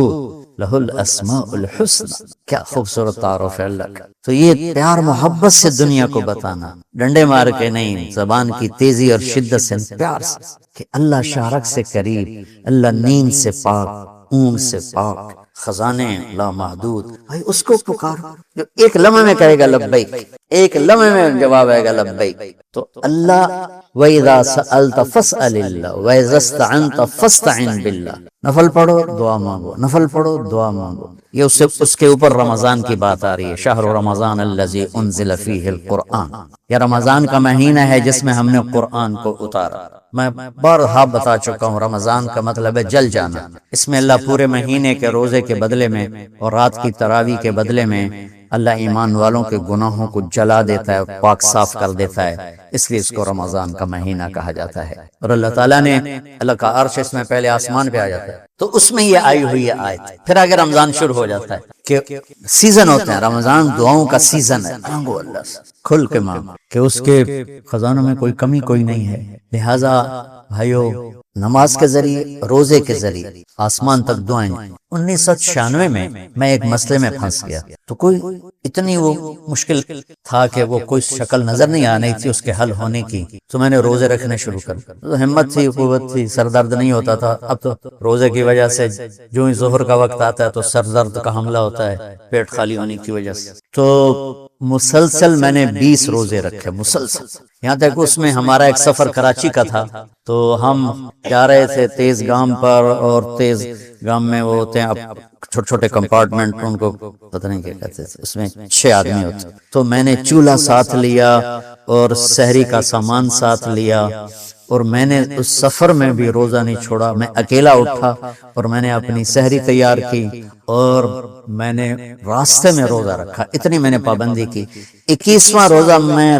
Speaker 1: لہ الاسماء الحسنى۔ کیا خوبصورت تعارف ہے اللہ کا۔ تو یہ پیار محبت سے دنیا کو بتانا، ڈنڈے مار کے نہیں، زبان کی تیزی اور شدت سے، پیار سے، کہ اللہ شارک سے قریب، اللہ نیند سے پاک، اونگ سے پاک، خزانے لامحدود، بھائی اس کو پکار جو ایک لمحے میں کہے گا لبیک، ایک لمحے میں جواب آئے گا لبیک۔ تو اللہ وَإِذَا سَأَلْتَ فَاسْأَلِ اللَّهِ وَإِذَا اسْتَعَنْتَ فَاسْتَعِنْ بِاللَّهِ۔ نفل پڑھو دعا مانگو، نفل پڑھو دعا مانگو۔ یہ اس کے اوپر رمضان کی بات آ رہی ہے، شہر رمضان الذی انزل فیہ القرآن، یہ رمضان کا مہینہ ہے جس میں ہم نے قرآن کو اتارا۔ میں بارہا بتا چکا ہوں، رمضان کا مطلب ہے جل جانا۔ اس میں اللہ پورے مہینے کے روزے کے بدلے میں اور رات کی تراویح کے بدلے میں اللہ ایمان والوں کے گناہوں کو جلا دیتا ہے، پاک صاف کر دیتا ہے، اس لیے اس کو رمضان کا مہینہ کہا جاتا ہے۔ اور اللہ تعالیٰ نے، اللہ کا عرش اس میں پہلے آسمان پہ آ جاتا ہے، تو اس میں یہ آئی ہوئی ہے آیت۔ پھر آگے رمضان شروع ہو جاتا ہے کہ سیزن ہوتے ہیں، رمضان دعاؤں کا سیزن ہے، مانگو اللہ سے کھل کے مانگو کہ اس کے خزانوں میں کوئی کمی کوئی نہیں ہے۔ لہٰذا بھائیو، نماز کے ذریعے، روزے کے ذریعے آسمان تک دعائیں۔ 1996 میں میں ایک مسئلے میں پھنس گیا، تو کوئی اتنی وہ مشکل تھا کہ وہ کوئی شکل نظر نہیں آ رہی تھی اس کے حل ہونے کی، تو میں نے روزے رکھنے شروع کر، تو ہمت تھی، قوت تھی، سر درد نہیں ہوتا تھا۔ اب تو روزے کی وجہ سے جو ہی ظہر کا وقت آتا ہے تو سر درد کا حملہ ہوتا ہے، پیٹ خالی ہونے کی وجہ سے۔ تو مسلسل میں نے 20 روزے رکھے، مسلسل، یہاں تک اس میں ہمارا ایک سفر کراچی کا تھا، تو ہم جا رہے تھے تیز گام پر، اور تیز گام میں وہ ہوتے ہیں چھوٹے چھوٹے کمپارٹمنٹ، ان کو پتہ نہیں کیا کہتے تھے، اس میں 6 آدمی ہوتے، تو میں نے چولہا ساتھ لیا اور سحری کا سامان ساتھ لیا، اور میں نے اس سفر میں بھی روزہ نہیں چھوڑا۔ میں اکیلا اٹھا اور میں نے اپنی سحری تیار کی اور میں نے راستے میں روزہ رکھا، اتنی میں نے پابندی کی۔ 21واں روزہ میں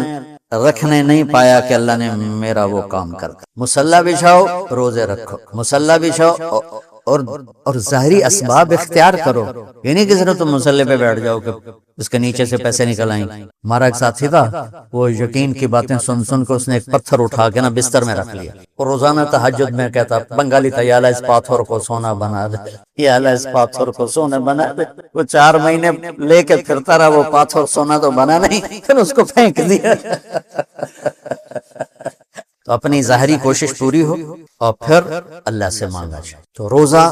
Speaker 1: رکھنے نہیں پایا کہ اللہ نے میرا وہ کام کر دیا۔ مصلی بچھاؤ، روزے رکھو، مصلی بچھاؤ اور ظاہری اسباب اختیار کرو، یہ نہیں کسی نے تم مصلی پہ بیٹھ جاؤ کہ اس کے نیچے سے پیسے نکل آئیں۔ ہمارا ایک ساتھی تھا، وہ یقین کی باتیں سن سن کے اس نے ایک پتھر اٹھا کے نا بستر میں رکھ لیا، اور روزانہ تہجد میں کہتا بنگالی تھا، یا اللہ اس پاتھر کو سونا بنا دے، یا اللہ اس پاتھر کو سونا بنا دے۔ وہ 4 مہینے لے کے پھرتا رہا، وہ پاتھر سونا تو بنا نہیں، پھر اس کو پھینک دیا۔ تو اپنی ظاہری کوشش پوری ہو اور پھر اللہ سے مانگا جائے۔ تو روزہ،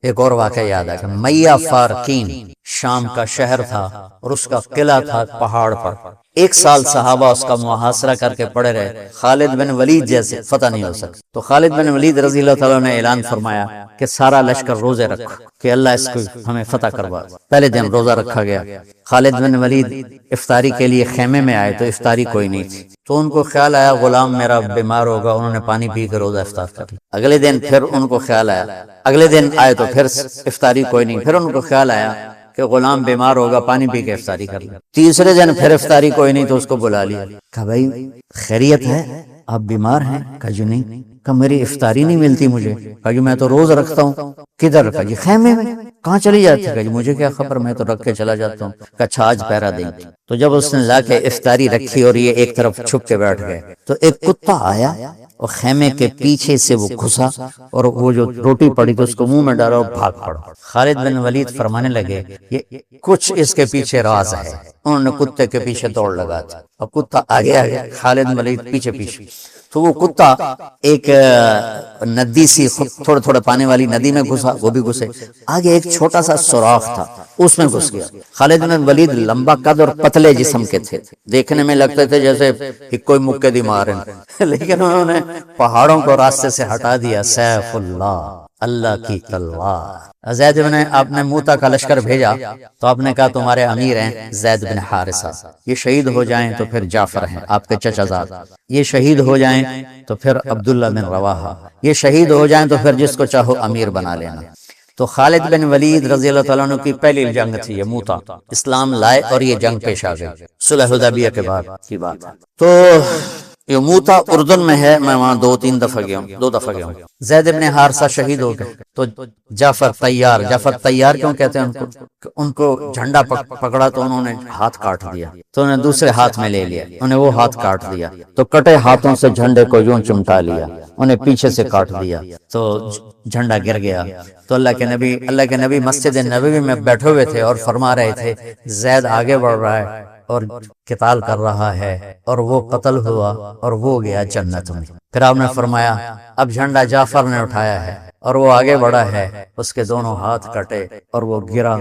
Speaker 1: ایک اور واقعہ یاد آ گیا، میہ فارقین شام کا شہر تھا اور اس کا قلعہ تھا پہاڑ پر۔ 1 سال صحابہ اس کا محاصرہ کر کے پڑے رہے، خالد بن ولید جیسے فتح نہیں ہو سکتا۔ تو خالد بن ولید رضی اللہ تعالیٰ نے اعلان فرمایا کہ سارا لشکر روزے رکھو کہ اللہ اس کو ہمیں فتح کروا۔ پہلے دن روزہ رکھا گیا۔ خالد بن ولید افطاری کے لیے خیمے میں آئے تو افطاری کوئی نہیں تھی، تو ان کو خیال آیا غلام میرا بیمار ہوگا، انہوں نے پانی پی کے روزہ افطار کر لیا۔ اگلے دن پھر ان کو خیال آیا، اگلے دن آئے تو پھر افطاری کوئی نہیں، پھر ان کو خیال آیا کہ غلام بیمار ہوگا، پانی پی کے افطاری کر لیا۔ تیسرے دن پھر افطاری کوئی نہیں تو اس کو بلا لیا، کہا بھائی خیریت ہے، آپ بیمار ہیں؟ کہا جو نہیں۔ کہا میری افطاری نہیں ملتی مجھے۔ کہا جو میں تو روز رکھتا ہوں۔ کدھر؟ کہا جی خیمے میں۔ کہاں چلی جاتی ہے؟ مجھے کیا خبر، میں تو رکھ کے چلا جاتا ہوں۔ کہا اچھا آج پہرا دیں گے۔ تو جب اس نے لا کے افطاری رکھی اور یہ ایک طرف چھپ کے بیٹھ گئے تو ایک کتا آیا اور خیمے کے پیچھے سے وہ گھسا اور وہ جو روٹی پڑی تو اس کو منہ میں ڈالا اور بھاگ پڑا۔ خالد بن ولید فرمانے لگے یہ کچھ اس کے پیچھے راز ہے۔ انہوں نے کتے کے پیچھے دوڑ لگا دی اور کتا آگے آگے، خالد بن ولید پیچھے پیچھے۔ تو وہ کتا ایک ندی سی تھوڑے تھوڑے پانی والی ندی میں گھسا، وہ بھی گھسے۔ آگے ایک چھوٹا سا سوراخ تھا، اس میں گھس گیا۔ خالد بن ولید لمبا قد اور پتلے جسم کے تھے، دیکھنے میں لگتے تھے جیسے کوئی مکے دی مارن، لیکن انہوں نے پہاڑوں کو راستے سے ہٹا دیا۔ سیف اللہ، اللہ کی تلوار۔ زید بن، آپ نے موتا کا لشکر بھیجا تو آپ نے کہا تمہارے امیر ہیں زید بن حارثہ، یہ شہید ہو جائیں تو پھر جعفر ہیں آپ کے چچا زاد، یہ شہید ہو جائیں تو پھر عبداللہ بن رواحہ، یہ شہید ہو جائیں تو پھر جس کو چاہو امیر بنا لینا۔ تو خالد بن ولید رضی اللہ تعالیٰ عنہ کی پہلی جنگ تھی یہ موتا، اسلام لائے اور یہ جنگ پیش آ گئی، صلح حدیبیہ کے بعد کی بات ہے۔ تو یہ موتا اردن میں ہے، میں وہاں دو دفعہ گیا ہوں۔ زید بن حارثہ شہید ہو گئے تو جعفر طیار، جعفر طیار کیوں کہتے ہیں ان کو جھنڈا پکڑا تو انہوں نے ہاتھ کاٹ دیا، تو انہوں نے دوسرے ہاتھ میں لے لیا، انہیں وہ ہاتھ کاٹ دیا، تو کٹے ہاتھوں سے جھنڈے کو یوں چمٹا لیا، انہیں پیچھے سے کاٹ دیا تو جھنڈا گر گیا۔ تو اللہ کے نبی مسجد نبوی میں بیٹھے ہوئے تھے اور فرما رہے تھے زید آگے بڑھ رہا ہے اور قتال کر رہا ہے اور وہ قتل ہوا اور وہ گیا جنت میں۔ پھر آپ نے فرمایا اب جھنڈا جعفر نے اٹھایا ہے اور وہ آگے بڑھا ہے، اس کے دونوں ہاتھ کٹے اور وہ گرا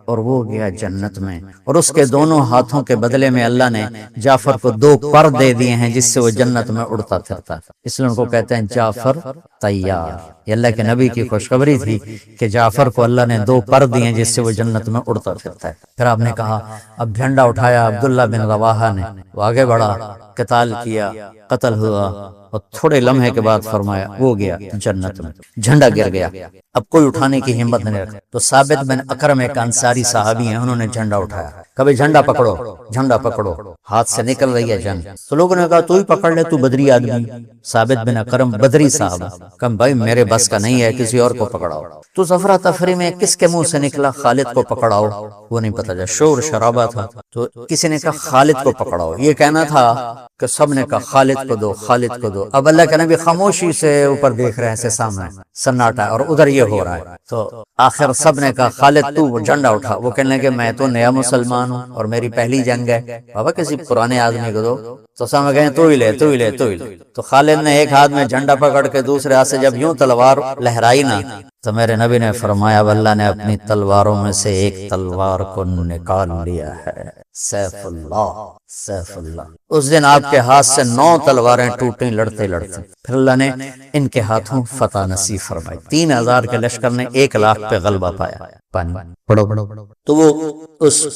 Speaker 1: اور وہ گیا جنت میں، اور اس کے دونوں ہاتھوں کے بدلے میں اللہ نے جعفر کو 2 پر دے دیے ہیں جس سے وہ جنت میں اڑتا پھرتا، اس لیے ان کو کہتے ہیں جعفر طیار۔ یہ اللہ کے نبی کی خوشخبری تھی کہ جعفر کو اللہ نے 2 پر دیے جس سے وہ جنت میں اڑتا پھرتا ہے۔ پھر آپ نے کہا اب جھنڈا اٹھایا عبداللہ بن رواحہ نے، وہ آگے بڑھا، قتال کیا، قتل ہوا اور تھوڑے لمحے کے بعد فرمایا وہ گیا جنت میں، جھنڈا گر گیا، اب کوئی اٹھانے کی ہمت نہیں رکھا۔ تو ثابت بن اکرم ایک انصاری صحابی ہیں، انہوں نے جھنڈا اٹھایا، کبھی جھنڈا پکڑو، جھنڈا پکڑو، ہاتھ سے نکل رہی ہے جنگ۔ تو لوگوں نے کہا تو ہی پکڑ لے، تو بدری آدمی۔ ثابت بن اکرم بدری صاحب، کہا بھائی میرے بس کا نہیں ہے، کسی اور کو پکڑاؤ۔ تو افرا تفری میں کس کے منہ سے نکلا خالد کو پکڑاؤ، وہ نہیں پتا، جا شور شرابہ تھا تو کسی نے کہا خالد کو پکڑاؤ، یہ کہنا تھا کہ سب نے کہا خالد کو دو، خالد کو دو۔ اب اللہ کے نبی خاموشی سے اوپر دیکھ رہے ہیں، سامنے سناٹا اور ادھر یہ ہو رہا ہے، تو آخر سب نے کہا خالد تو وہ جھنڈا اٹھا۔ وہ کہنے لگے میں تو نیا مسلمان ہوں اور میری پہلی جنگ ہے، بابا کسی پرانے آدمی کو دو۔ تو سامنے گئے تو ہی لے، تو ہی لے، تو ہی لے۔ تو خالد نے ایک ہاتھ میں جھنڈا پکڑ کے دوسرے ہاتھ سے جب یوں تلوار لہرائی نا تو میرے نبی نے فرمایا اب اللہ نے اپنی تلواروں میں سے ایک تلوار کو نکال لیا ہے، سیف اللہ، سیف اللہ۔ اس دن آپ کے ہاتھ سے 9 تلواریں ٹوٹیں لڑتے لڑتے، پھر اللہ نے ان کے ہاتھوں فتح نصیب فرمائی۔ 3000 کے لشکر نے 1 لاکھ پہ غلبہ پایا۔ پانی پڑھو تو وہ اس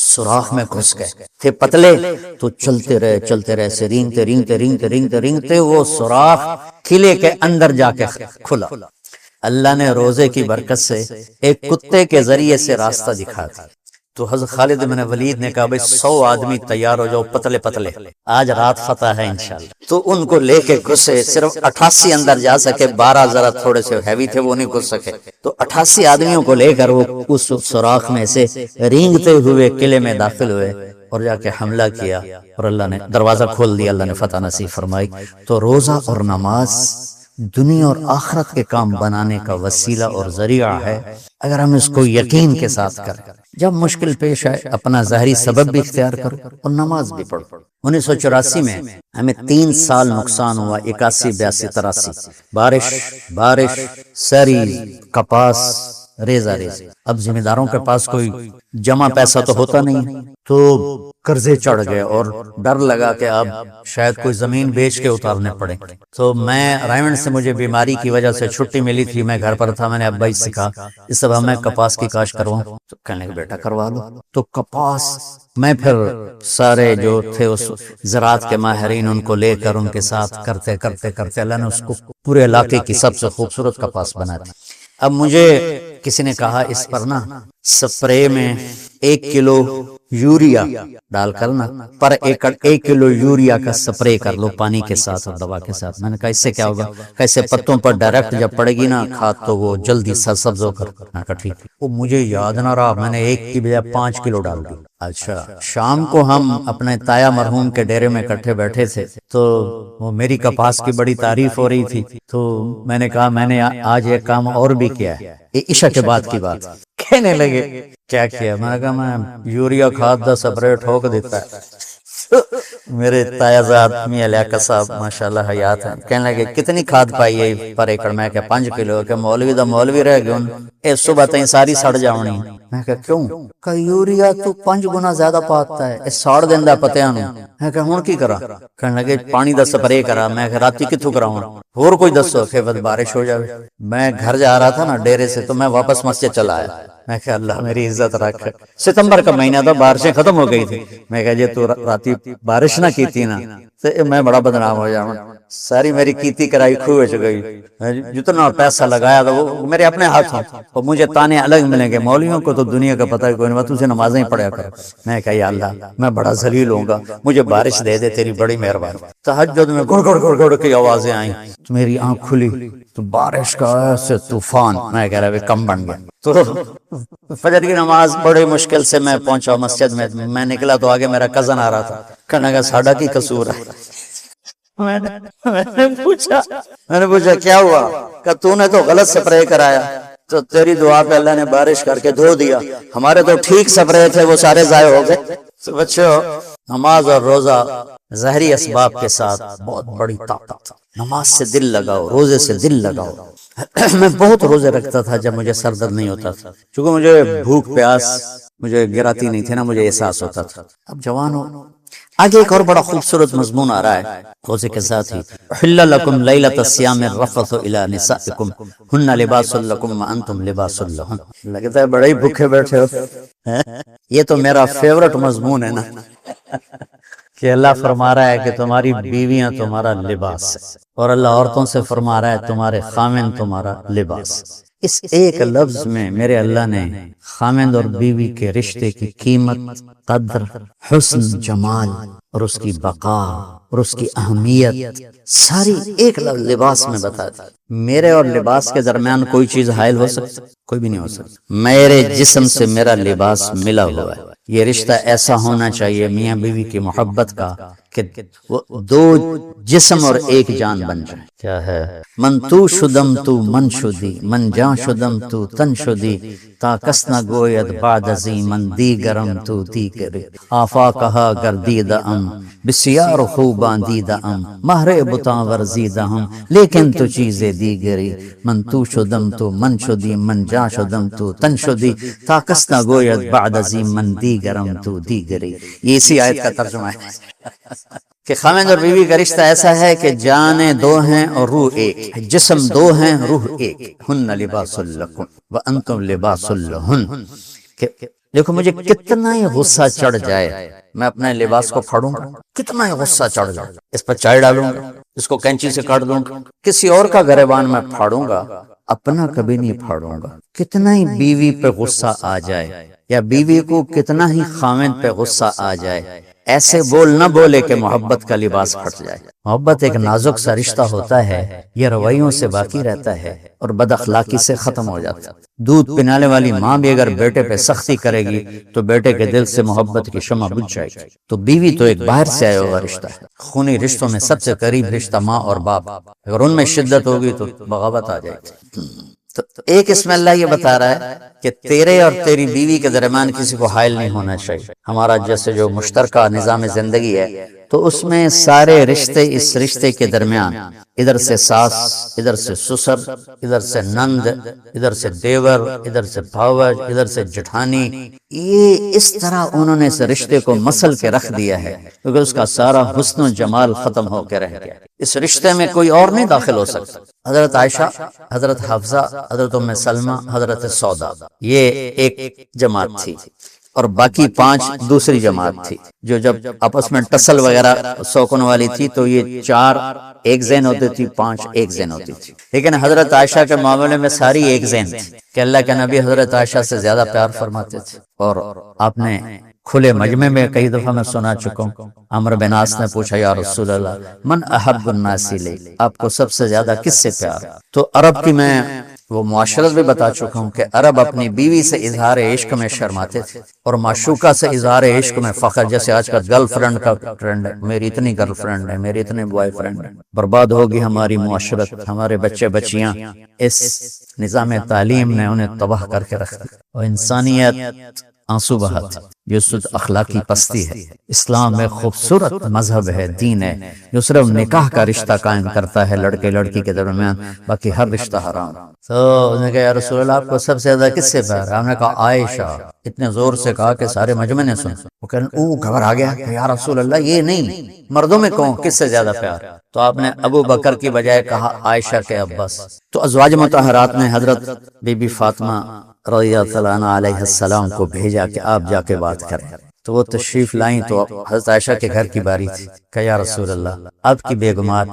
Speaker 1: سوراخ میں گھس گئے تھے پتلے، تو چلتے رہے سے رینگتے رینگتے رینگتے رینگتے رینگتے وہ سوراخ قلعے کے اندر جا کے کھلا۔ اللہ نے روزے کی برکت سے ایک کتے کے ذریعے سے راستہ دکھا دیا۔ تو حضرت خالد بن ولید نے کہا بھائی 100 آدمی تیار ہو جاؤ، پتلے پتلے، آج رات فتح ہے انشاءاللہ۔ تو ان کو لے کے گھسے، صرف 88 اندر جا سکے، 12 ذرا تھوڑے سے ہیوی تھے وہ نہیں گھس سکے، تو 88 آدمیوں کو لے کر وہ اس سوراخ میں سے رینگتے ہوئے قلعے میں داخل ہوئے اور جا کے حملہ کیا، اور اللہ نے دروازہ کھول دیا، اللہ نے فتح نصیب فرمائی۔ تو روزہ اور نماز دنیا اور آخرت کے کام بنانے کا وسیلہ اور ذریعہ ہے، اگر ہم اس کو یقین کے ساتھ کریں۔ جب مشکل پیش آئے اپنا ظاہری سبب بھی اختیار کرو اور نماز بھی پڑھو۔ 1984 میں ہمیں 3 سال نقصان ہوا، 81، 82، 83، بارش سری، کپاس ریزہ ریز۔ اب ذمہ داروں کے پاس کوئی جمع پیسہ تو ہوتا نہیں، تو قرضے چڑھ گئے اور ڈر لگا کہ اب شاید کوئی زمین بیچ کے اتارنے پڑے۔ تو میں رائمنڈ سے مجھے بیماری کی وجہ سے چھٹی ملی تھی، میں گھر پر تھا، میں نے ابا سے کہا اس دفعہ میں کپاس کی کاشت کرواؤں، تو کہنے کہ بیٹا کروا لو۔ تو کپاس میں پھر سارے جو تھے اس زراعت کے ماہرین ان کو لے کر ان کے ساتھ کرتے کرتے کرتے اللہ نے اس کو پورے علاقے کی سب سے خوبصورت کپاس بنا دی۔ اب مجھے کسی نے کہا اس پر نا سپرے میں 1 کلو یوریا ڈال کر نا پر ایکڑ 1 کلو یوریا کا سپرے کر لو پانی کے ساتھ اور دوا کے ساتھ۔ میں نے کہا اس سے کیا ہوگا؟ کیسے پتوں پر ڈائریکٹ جب پڑے گی نا کھاد تو وہ جلدی سبز ہو کر۔ میں نے کہا ٹھیک۔ وہ مجھے یاد نہ رہا، میں نے 1 کی بجائے 5 کلو ڈال دی۔ اچھا شام کو ہم اپنے تایا مرحوم کے ڈیرے میں اکٹھے بیٹھے تھے تو وہ میری کپاس کی بڑی تعریف ہو رہی تھی، تو میں نے کہا میں نے آج ایک کام اور بھی کیا ہے، یہ عشاء کے بعد کی بات۔ کہنے لگے کیا کیا؟ میں نے کہا میں یوریا کھاد دا سپرے ٹھوک دیتا ہے۔ میرے تایا زاد میاں لیاقت صاحب ماشاءاللہ حیات ہیں، کہنے لگے کتنی کھاد پائی ہے پر ایکڑ؟ میں کہ 5 کلو۔ کہ مولوی دا مولوی رہ گیا اے صبح تائیں ساری سڑ جاونی۔ میں کہا کیوں؟ کہ یوریا تو 5 گنا زیادہ پاتا ہے، اے ساڑ دیندا پتیاں نوں۔ میں کہا ہن کی کرا؟ کہنے لگے پانی دا سپرے کرا۔ میں کہ راتی کتھوں کراواں؟ اور کوئی دسو کہ بارش ہو جاوے۔ میں گھر جا رہا تھا نا ڈیرے سے تو میں واپس مسجد چلا آیا۔ میں کہا اللہ میری عزت رکھ، ستمبر کا مہینہ تھا، بارشیں ختم ہو گئی تھی۔ میں کہا جی تو راتی بارش نہ کیتی نا تو میں بڑا بدنام ہو جاؤں، ساری میری کیتی کرائی کھو چ گئی، جتنا پیسہ لگایا تھا وہ میرے اپنے ہاتھوں، اور مجھے تانے الگ ملیں گے، مولویوں کو تو دنیا کا پتہ کوئی نہیں، تجھے نمازیں پڑھا کر۔ میں کہا یا اللہ میں بڑا ذلیل ہوں گا، مجھے بارش دے دے، تیری بڑی مہربانی۔ تہجد میں گڑ گڑ گڑ گڑ کی آوازیں آئیں تو میری آنکھ کھلی تو بارش کا ایسے طوفان، میں کہہ رہا کم بن گیا۔ تو فجر کی نماز بڑے مشکل سے میں پہنچا مسجد میں نکلا تو آگے میرا کزن آ رہا تھا، کہنے لگا ساڈا کی قصور ہے؟ میں نے پوچھا کیا ہوا؟ کہ تو نے تو غلط سپرے کرایا، تو تیری دعا پہ اللہ نے بارش کر کے دھو دیا، ہمارے تو ٹھیک سپرے تھے وہ سارے ضائع ہو گئے۔ تو بچوں نماز اور روزہ ظاہری اسباب کے ساتھ بہت بڑی طاقت، نماز سے دل لگاؤ، روزے سے دل لگاؤ۔ میں بہت روزے رکھتا تھا جب مجھے سر درد نہیں ہوتا تھا، چونکہ مجھے بھوک پیاس مجھے گراتی نہیں تھی نا، مجھے احساس ہوتا تھا۔ اب جوان ہو، آگے ایک اور بڑا خوبصورت مضمون آ رہا ہے روزے کے ساتھ ہی، احل لکم لیلۃ الصیام الرفث الی نسائکم ہن لباس لکم وانتم لباس لہن۔ لگتا ہے بڑے ہی بھوکے بیٹھے ہو۔ یہ تو میرا فیورٹ مضمون ہے نا، کہ اللہ فرما رہا ہے کہ تمہاری بیویاں تمہارا لباس ہے، اور اللہ عورتوں سے فرما رہا ہے تمہارے خامن تمہارا لباس۔ اس ایک لفظ میں میرے اللہ نے خامند اور بیوی کے رشتے کی قیمت، قدر، حسن، جمال اور اس کی بقا اور اس کی اہمیت ساری ایک لفظ لباس میں بتا دی۔ میرے اور لباس کے درمیان کوئی چیز حائل ہو سکتی؟ کوئی بھی نہیں ہو سکتی۔ میرے جسم سے میرا لباس ملا ہوا ہے۔ یہ رشتہ ایسا ہونا چاہیے میاں بیوی کی محبت کا کہ وہ 2 جسم اور 1 جان بن جائے۔ کیا ہے؟ من تو شدم تو من شدی، من جان شدم تو تن شدی، تا کس نہ گوید بعد ازیں من دیگرم تو دیگری، آفاقہا گردیدہ ام بسیار خوباں دیدہ ام، مہر بتاں ورزیدہ ہم لیکن تو چیزیں دیگری، من تو شدم تو من شدی، من جان شدم تو تن شدی، تا کس نہ گوید بعد ازیں من دیگرم تو دیگری۔ یہ اسی آیت کا ترجمہ ہے کہ خامند اور بیوی کا رشتہ ایسا ہے کہ جانیں 2 ہیں اور روح 1، جسم 2 ہیں روح 1، ہن لباس لکم وانتم لباس لہن۔ دیکھو مجھے کتنا ہی غصہ چڑھ جائے میں اپنے لباس کو پھاڑوں گا، کتنا ہی غصہ چڑھ جائے اس پر چائے ڈالوں گا، اس کو کینچی سے کاٹ دوں گا، کسی اور کا گریبان میں پھاڑوں گا، اپنا کبھی نہیں پھاڑوں گا۔ کتنا ہی بیوی پہ غصہ آ جائے یا بیوی کو کتنا ہی خامند پہ غصہ آ جائے، ایسے بول نہ بولے کہ محبت کا لباس پھٹ جائے۔ محبت ایک نازک سا رشتہ ہوتا ہے، یہ رویوں سے باقی رہتا ہے اور بد اخلاقی سے ختم ہو جاتا ہے۔ دودھ پلانے والی ماں بھی اگر بیٹے پہ سختی کرے گی تو بیٹے کے دل سے محبت کی شمع بجھ جائے گی۔ تو بیوی تو ایک باہر سے آیا ہوا رشتہ ہے۔ خونی رشتوں میں سب سے قریب رشتہ ماں اور باپ، اگر ان میں شدت ہوگی تو بغاوت آ جائے گی۔ تو ایک اس میں اللہ یہ بتا رہا ہے کہ تیرے اور تیری بیوی کے درمیان کسی کو حائل نہیں ہونا چاہیے۔ ہمارا جیسے جو مشترکہ نظام زندگی ہے تو اس میں سارے رشتے اس رشتے کے درمیان، ادھر سے ساس، ادھر سے سسر، ادھر سے نند، ادھر سے دیور، ادھر سے بھاوج، ادھر سے جٹھانی، یہ اس طرح انہوں نے اس رشتے کو مسل کے رکھ دیا ہے کیونکہ اس کا سارا حسن و جمال ختم ہو کے رہ گیا۔ اس رشتے میں کوئی اور نہیں داخل ہو سکتا۔ حضرت عائشہ، حضرت حفصہ، حضرت ام سلمہ، حضرت سودا، یہ ایک جماعت تھی اور باقی 5 دوسری جماعت تھی جو جب آپس میں ٹسل وغیرہ سوکن والی تھی تو یہ 4 ایک ذہن ہوتی تھی، 5 ایک ذہن ہوتی تھی۔ لیکن حضرت عائشہ کے معاملے میں ساری ایک ذہن تھی کہ اللہ کے نبی حضرت عائشہ سے زیادہ پیار فرماتے تھے اور آپ نے کھلے مجمع میں کئی دفعہ میں سنا چکا ہوں. عمرو بن عاص نے پوچھا یا رسول اللہ من احب الناس الی، آپ کو سب سے زیادہ کس سے پیار؟ تو عرب کی میں وہ معاشرت بھی بتا چکا ہوں کہ عرب اپنی بیوی سے اظہار عشق میں شرماتے تھے اور معشوقہ سے اظہار عشق میں فخر. جیسے آج کا گرل فرینڈ کا ٹرینڈ ہے، میری اتنی گرل فرینڈ ہے، میری اتنے بوائے فرینڈ ہے. برباد ہوگی ہماری معاشرت، ہمارے بچے بچیاں. اس نظام تعلیم نے انہیں تباہ کر کے رکھ دیا اور انسانیت آنسو بہت جو صرف اخلاقی پستی ہے. اسلام میں خوبصورت مذہب ہے، دین ہے جو صرف نکاح کا رشتہ قائم کرتا ہے لڑکے لڑکی کے درمیان، باقی ہر رشتہ حرام. تو انہوں نے کہا یا رسول اللہ آپ کو سب سے زیادہ کس سے پیار ہے؟ ہم نے کہا عائشہ. اتنے زور سے کہا کہ سارے مجمع نے سن. وہ کہنے گھبرا گیا کہ یا رسول اللہ یہ نہیں، مردوں میں کون کس سے زیادہ پیار؟ تو آپ نے ابو بکر کی بجائے کہا عائشہ کے عباس. تو ازواج مطہرات نے حضرت بی بی فاطمہ رضی اللہ عنہ علیہ السلام کو بھیجا کہ آپ جا کے بات کریں. تو وہ تشریف لائیں تو حضرت عائشہ کے گھر کی باری تھی کہ یا رسول اللہ آپ کی بیگمات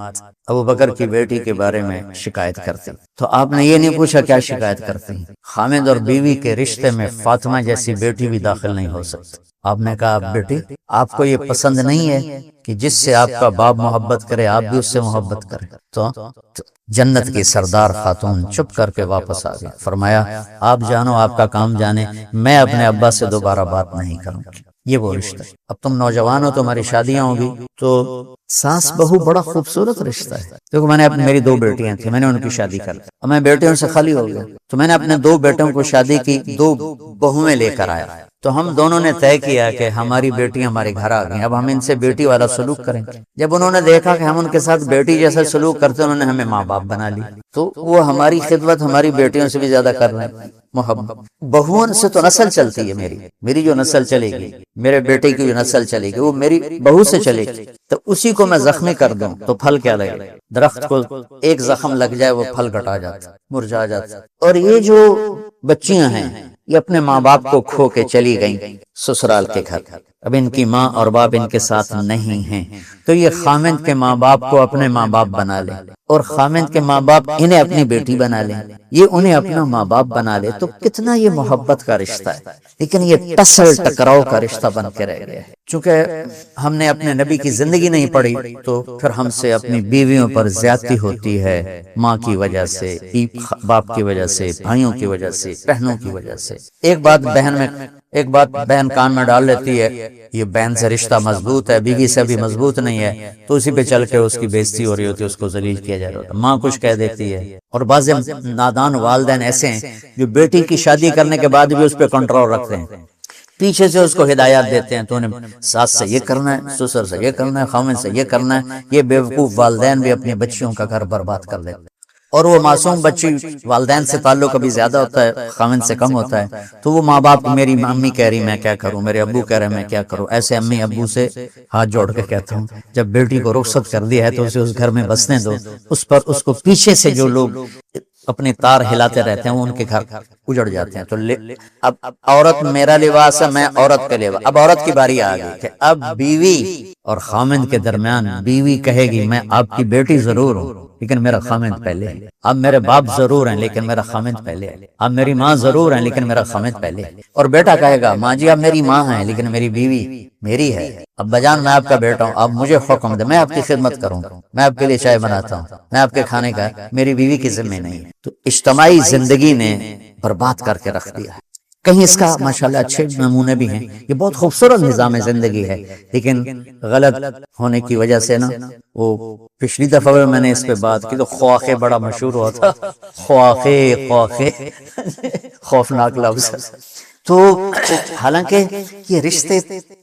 Speaker 1: ابو بکر کی بیٹی کے بارے میں شکایت کرتی. تو آپ نے یہ نہیں پوچھا کیا شکایت کرتی ہیں. خامد اور بیوی کے رشتے میں فاطمہ جیسی بیٹی بھی داخل نہیں ہو سکتی. آپ نے کہا بیٹی آپ کو یہ پسند نہیں ہے کہ جس سے آپ کا باپ محبت کرے آپ بھی اس سے محبت کریں؟ تو جنت کی سردار خاتون چپ کر کے واپس آ گئی. فرمایا آپ جانو آپ کا کام جانے، میں اپنے ابا سے دوبارہ بات نہیں کروں گی. یہ وہ رشتہ ہے. اب تم نوجوان ہو، تمہاری شادیاں ہوگی تو ساس بہو بڑا خوبصورت رشتہ ہے. دیکھو میں نے میری 2 بیٹیاں تھیں، میں نے ان کی شادی کر لی. اب میں بیٹیوں سے خالی ہو گیا تو میں نے اپنے 2 بیٹوں کو شادی کی، 2 بہویں لے کر آیا. تو ہم دونوں نے طے کیا کہ ہماری بیٹیاں ہمارے گھر آ گئیں، اب ہم ان سے بیٹی والا سلوک کریں. جب انہوں نے دیکھا کہ ہم ان کے ساتھ بیٹی جیسا سلوک کرتے، انہوں نے ہمیں ماں باپ بنا لی. تو وہ ہماری خدمت ہماری بیٹیوں سے بھی زیادہ کر رہے ہیں. محبت بہوؤں سے تو نسل چلتی ہے، میری جو نسل چلے گی، میرے بیٹے کی جو نسل چلے گی وہ میری بہو سے چلے گی. تو اسی کو میں زخمی کر دوں تو پھل کیا لگے؟ درخت کو ایک زخم لگ جائے وہ پھل گٹا جاتا، مرجھا جاتا. اور یہ جو بچیاں ہیں یہ اپنے ماں باپ کو کھو کے چلی گئیں سسرال کے گھر. اب ان کی ماں اور باپ ان کے ساتھ نہیں ہیں تو یہ خامند کے ماں باپ کو اپنے ماں باپ بنا لے اور خامند کے ماں باپ انہیں اپنی بیٹی بنا لے، یہ انہیں اپنا ماں باپ بنا لے. تو کتنا یہ محبت کا رشتہ ہے. لیکن یہ ٹسل ٹکراؤ کا رشتہ بن کے رہ گیا ہے. چونکہ ہم نے اپنے نبی کی زندگی نہیں پڑھی تو پھر ہم سے اپنی بیویوں پر زیادتی ہوتی ہے، ماں کی وجہ سے، باپ کی وجہ سے، بھائیوں کی وجہ سے، بہنوں کی وجہ سے. ایک بات بہن کان میں ڈال لیتی ہے، یہ بہن سے رشتہ مضبوط ہے، بیوی سے بھی مضبوط نہیں ہے، تو اسی پہ چل کے اس کی بےزتی ہو رہی ہوتی ہے، اس کو ذلیل کیا جا رہا ہوتا ہے. ماں کچھ کہہ دیتی ہے. اور بعض نادان والدین ایسے ہیں جو بیٹی کی شادی کرنے کے بعد بھی اس پہ کنٹرول رکھتے ہیں، پیچھے سے اس کو ہدایات دیتے ہیں، تو انہیں ساس سے یہ کرنا ہے، سسر سے یہ کرنا ہے، خامن سے یہ کرنا ہے. یہ بیوقوف والدین بھی اپنی بچیوں کا گھر برباد کر دیتے ہیں. اور وہ معصوم بچی والدین سے تعلق کبھی زیادہ ہوتا ہے، خامن سے کم ہوتا ہے، تو وہ ماں باپ میری امی کہہ رہی میں کیا کروں، میرے ابو کہہ رہے میں کیا کروں. ایسے امی ابو سے ہاتھ جوڑ کے کہتا ہوں جب بیٹی کو رخصت کر دیا ہے تو اسے اس گھر میں بسنے دو. اس کو پیچھے سے جو لوگ اپنے تار ہلاتے رہتے ہیں وہ ان کے گھر اجڑ جاتے ہیں. تو اب عورت میرا لباس ہے، میں عورت کا لباس. اب عورت کی باری آ گئی کہ اب بیوی اور خامند کے درمیان بیوی کہے گی میں آپ کی بیٹی ضرور ہوں لیکن میرا خامند پہلے ہے. اب میرے باپ ضرور ہیں لیکن میرا خامند پہلے ہے. اب میری ماں ضرور ہیں لیکن میرا خامند پہلے ہے. اور بیٹا کہے گا ماں جی آپ میری ماں ہیں لیکن میری بیوی میری ہے. اب بجان میں آپ کا بیٹا ہوں، آپ مجھے حکم دے، میں آپ کی خدمت کروں، میں آپ کے لیے چائے بناتا ہوں، میں آپ کے کھانے کا، میری بیوی کی ذمہ نہیں ہے. تو اجتماعی زندگی نے برباد کر کے رکھ دیا ہے. کہیں اس کا ماشاءاللہ اچھے نمونے بھی ہیں، یہ بہت خوبصورت نظام زندگی ہے، لیکن غلط ہونے کی وجہ سے نا وہ پچھلی دفعہ میں نے اس پہ بات کی تو خواخے بڑا مشہور ہوا تھا. خواخے خوفناک لفظ. تو حالانکہ یہ رشتے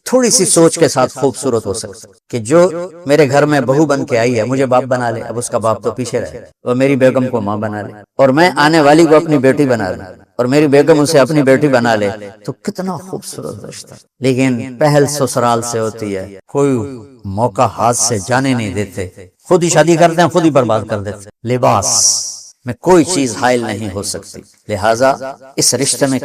Speaker 1: تھوڑی سی سوچ کے ساتھ خوبصورت ہو سکتے کہ جو میرے گھر میں بہو بن کے آئی ہے مجھے باپ بنا لے، اب اس کا باپ تو پیچھے رہے، اور میری بیگم کو ماں بنا لے، اور میں آنے والی کو اپنی بیٹی بنا لے، اور میری بیگم اسے اپنی بیٹی بنا لے. تو کتنا خوبصورت رشتہ. لیکن پہل سسرال سے ہوتی ہے، کوئی موقع ہاتھ سے جانے نہیں دیتے، خود ہی شادی کرتے ہیں، خود ہی برباد کر دیتے. لباس میں کوئی چیز حائل نہیں ہو سکتی، لہٰذا اس رشتے میں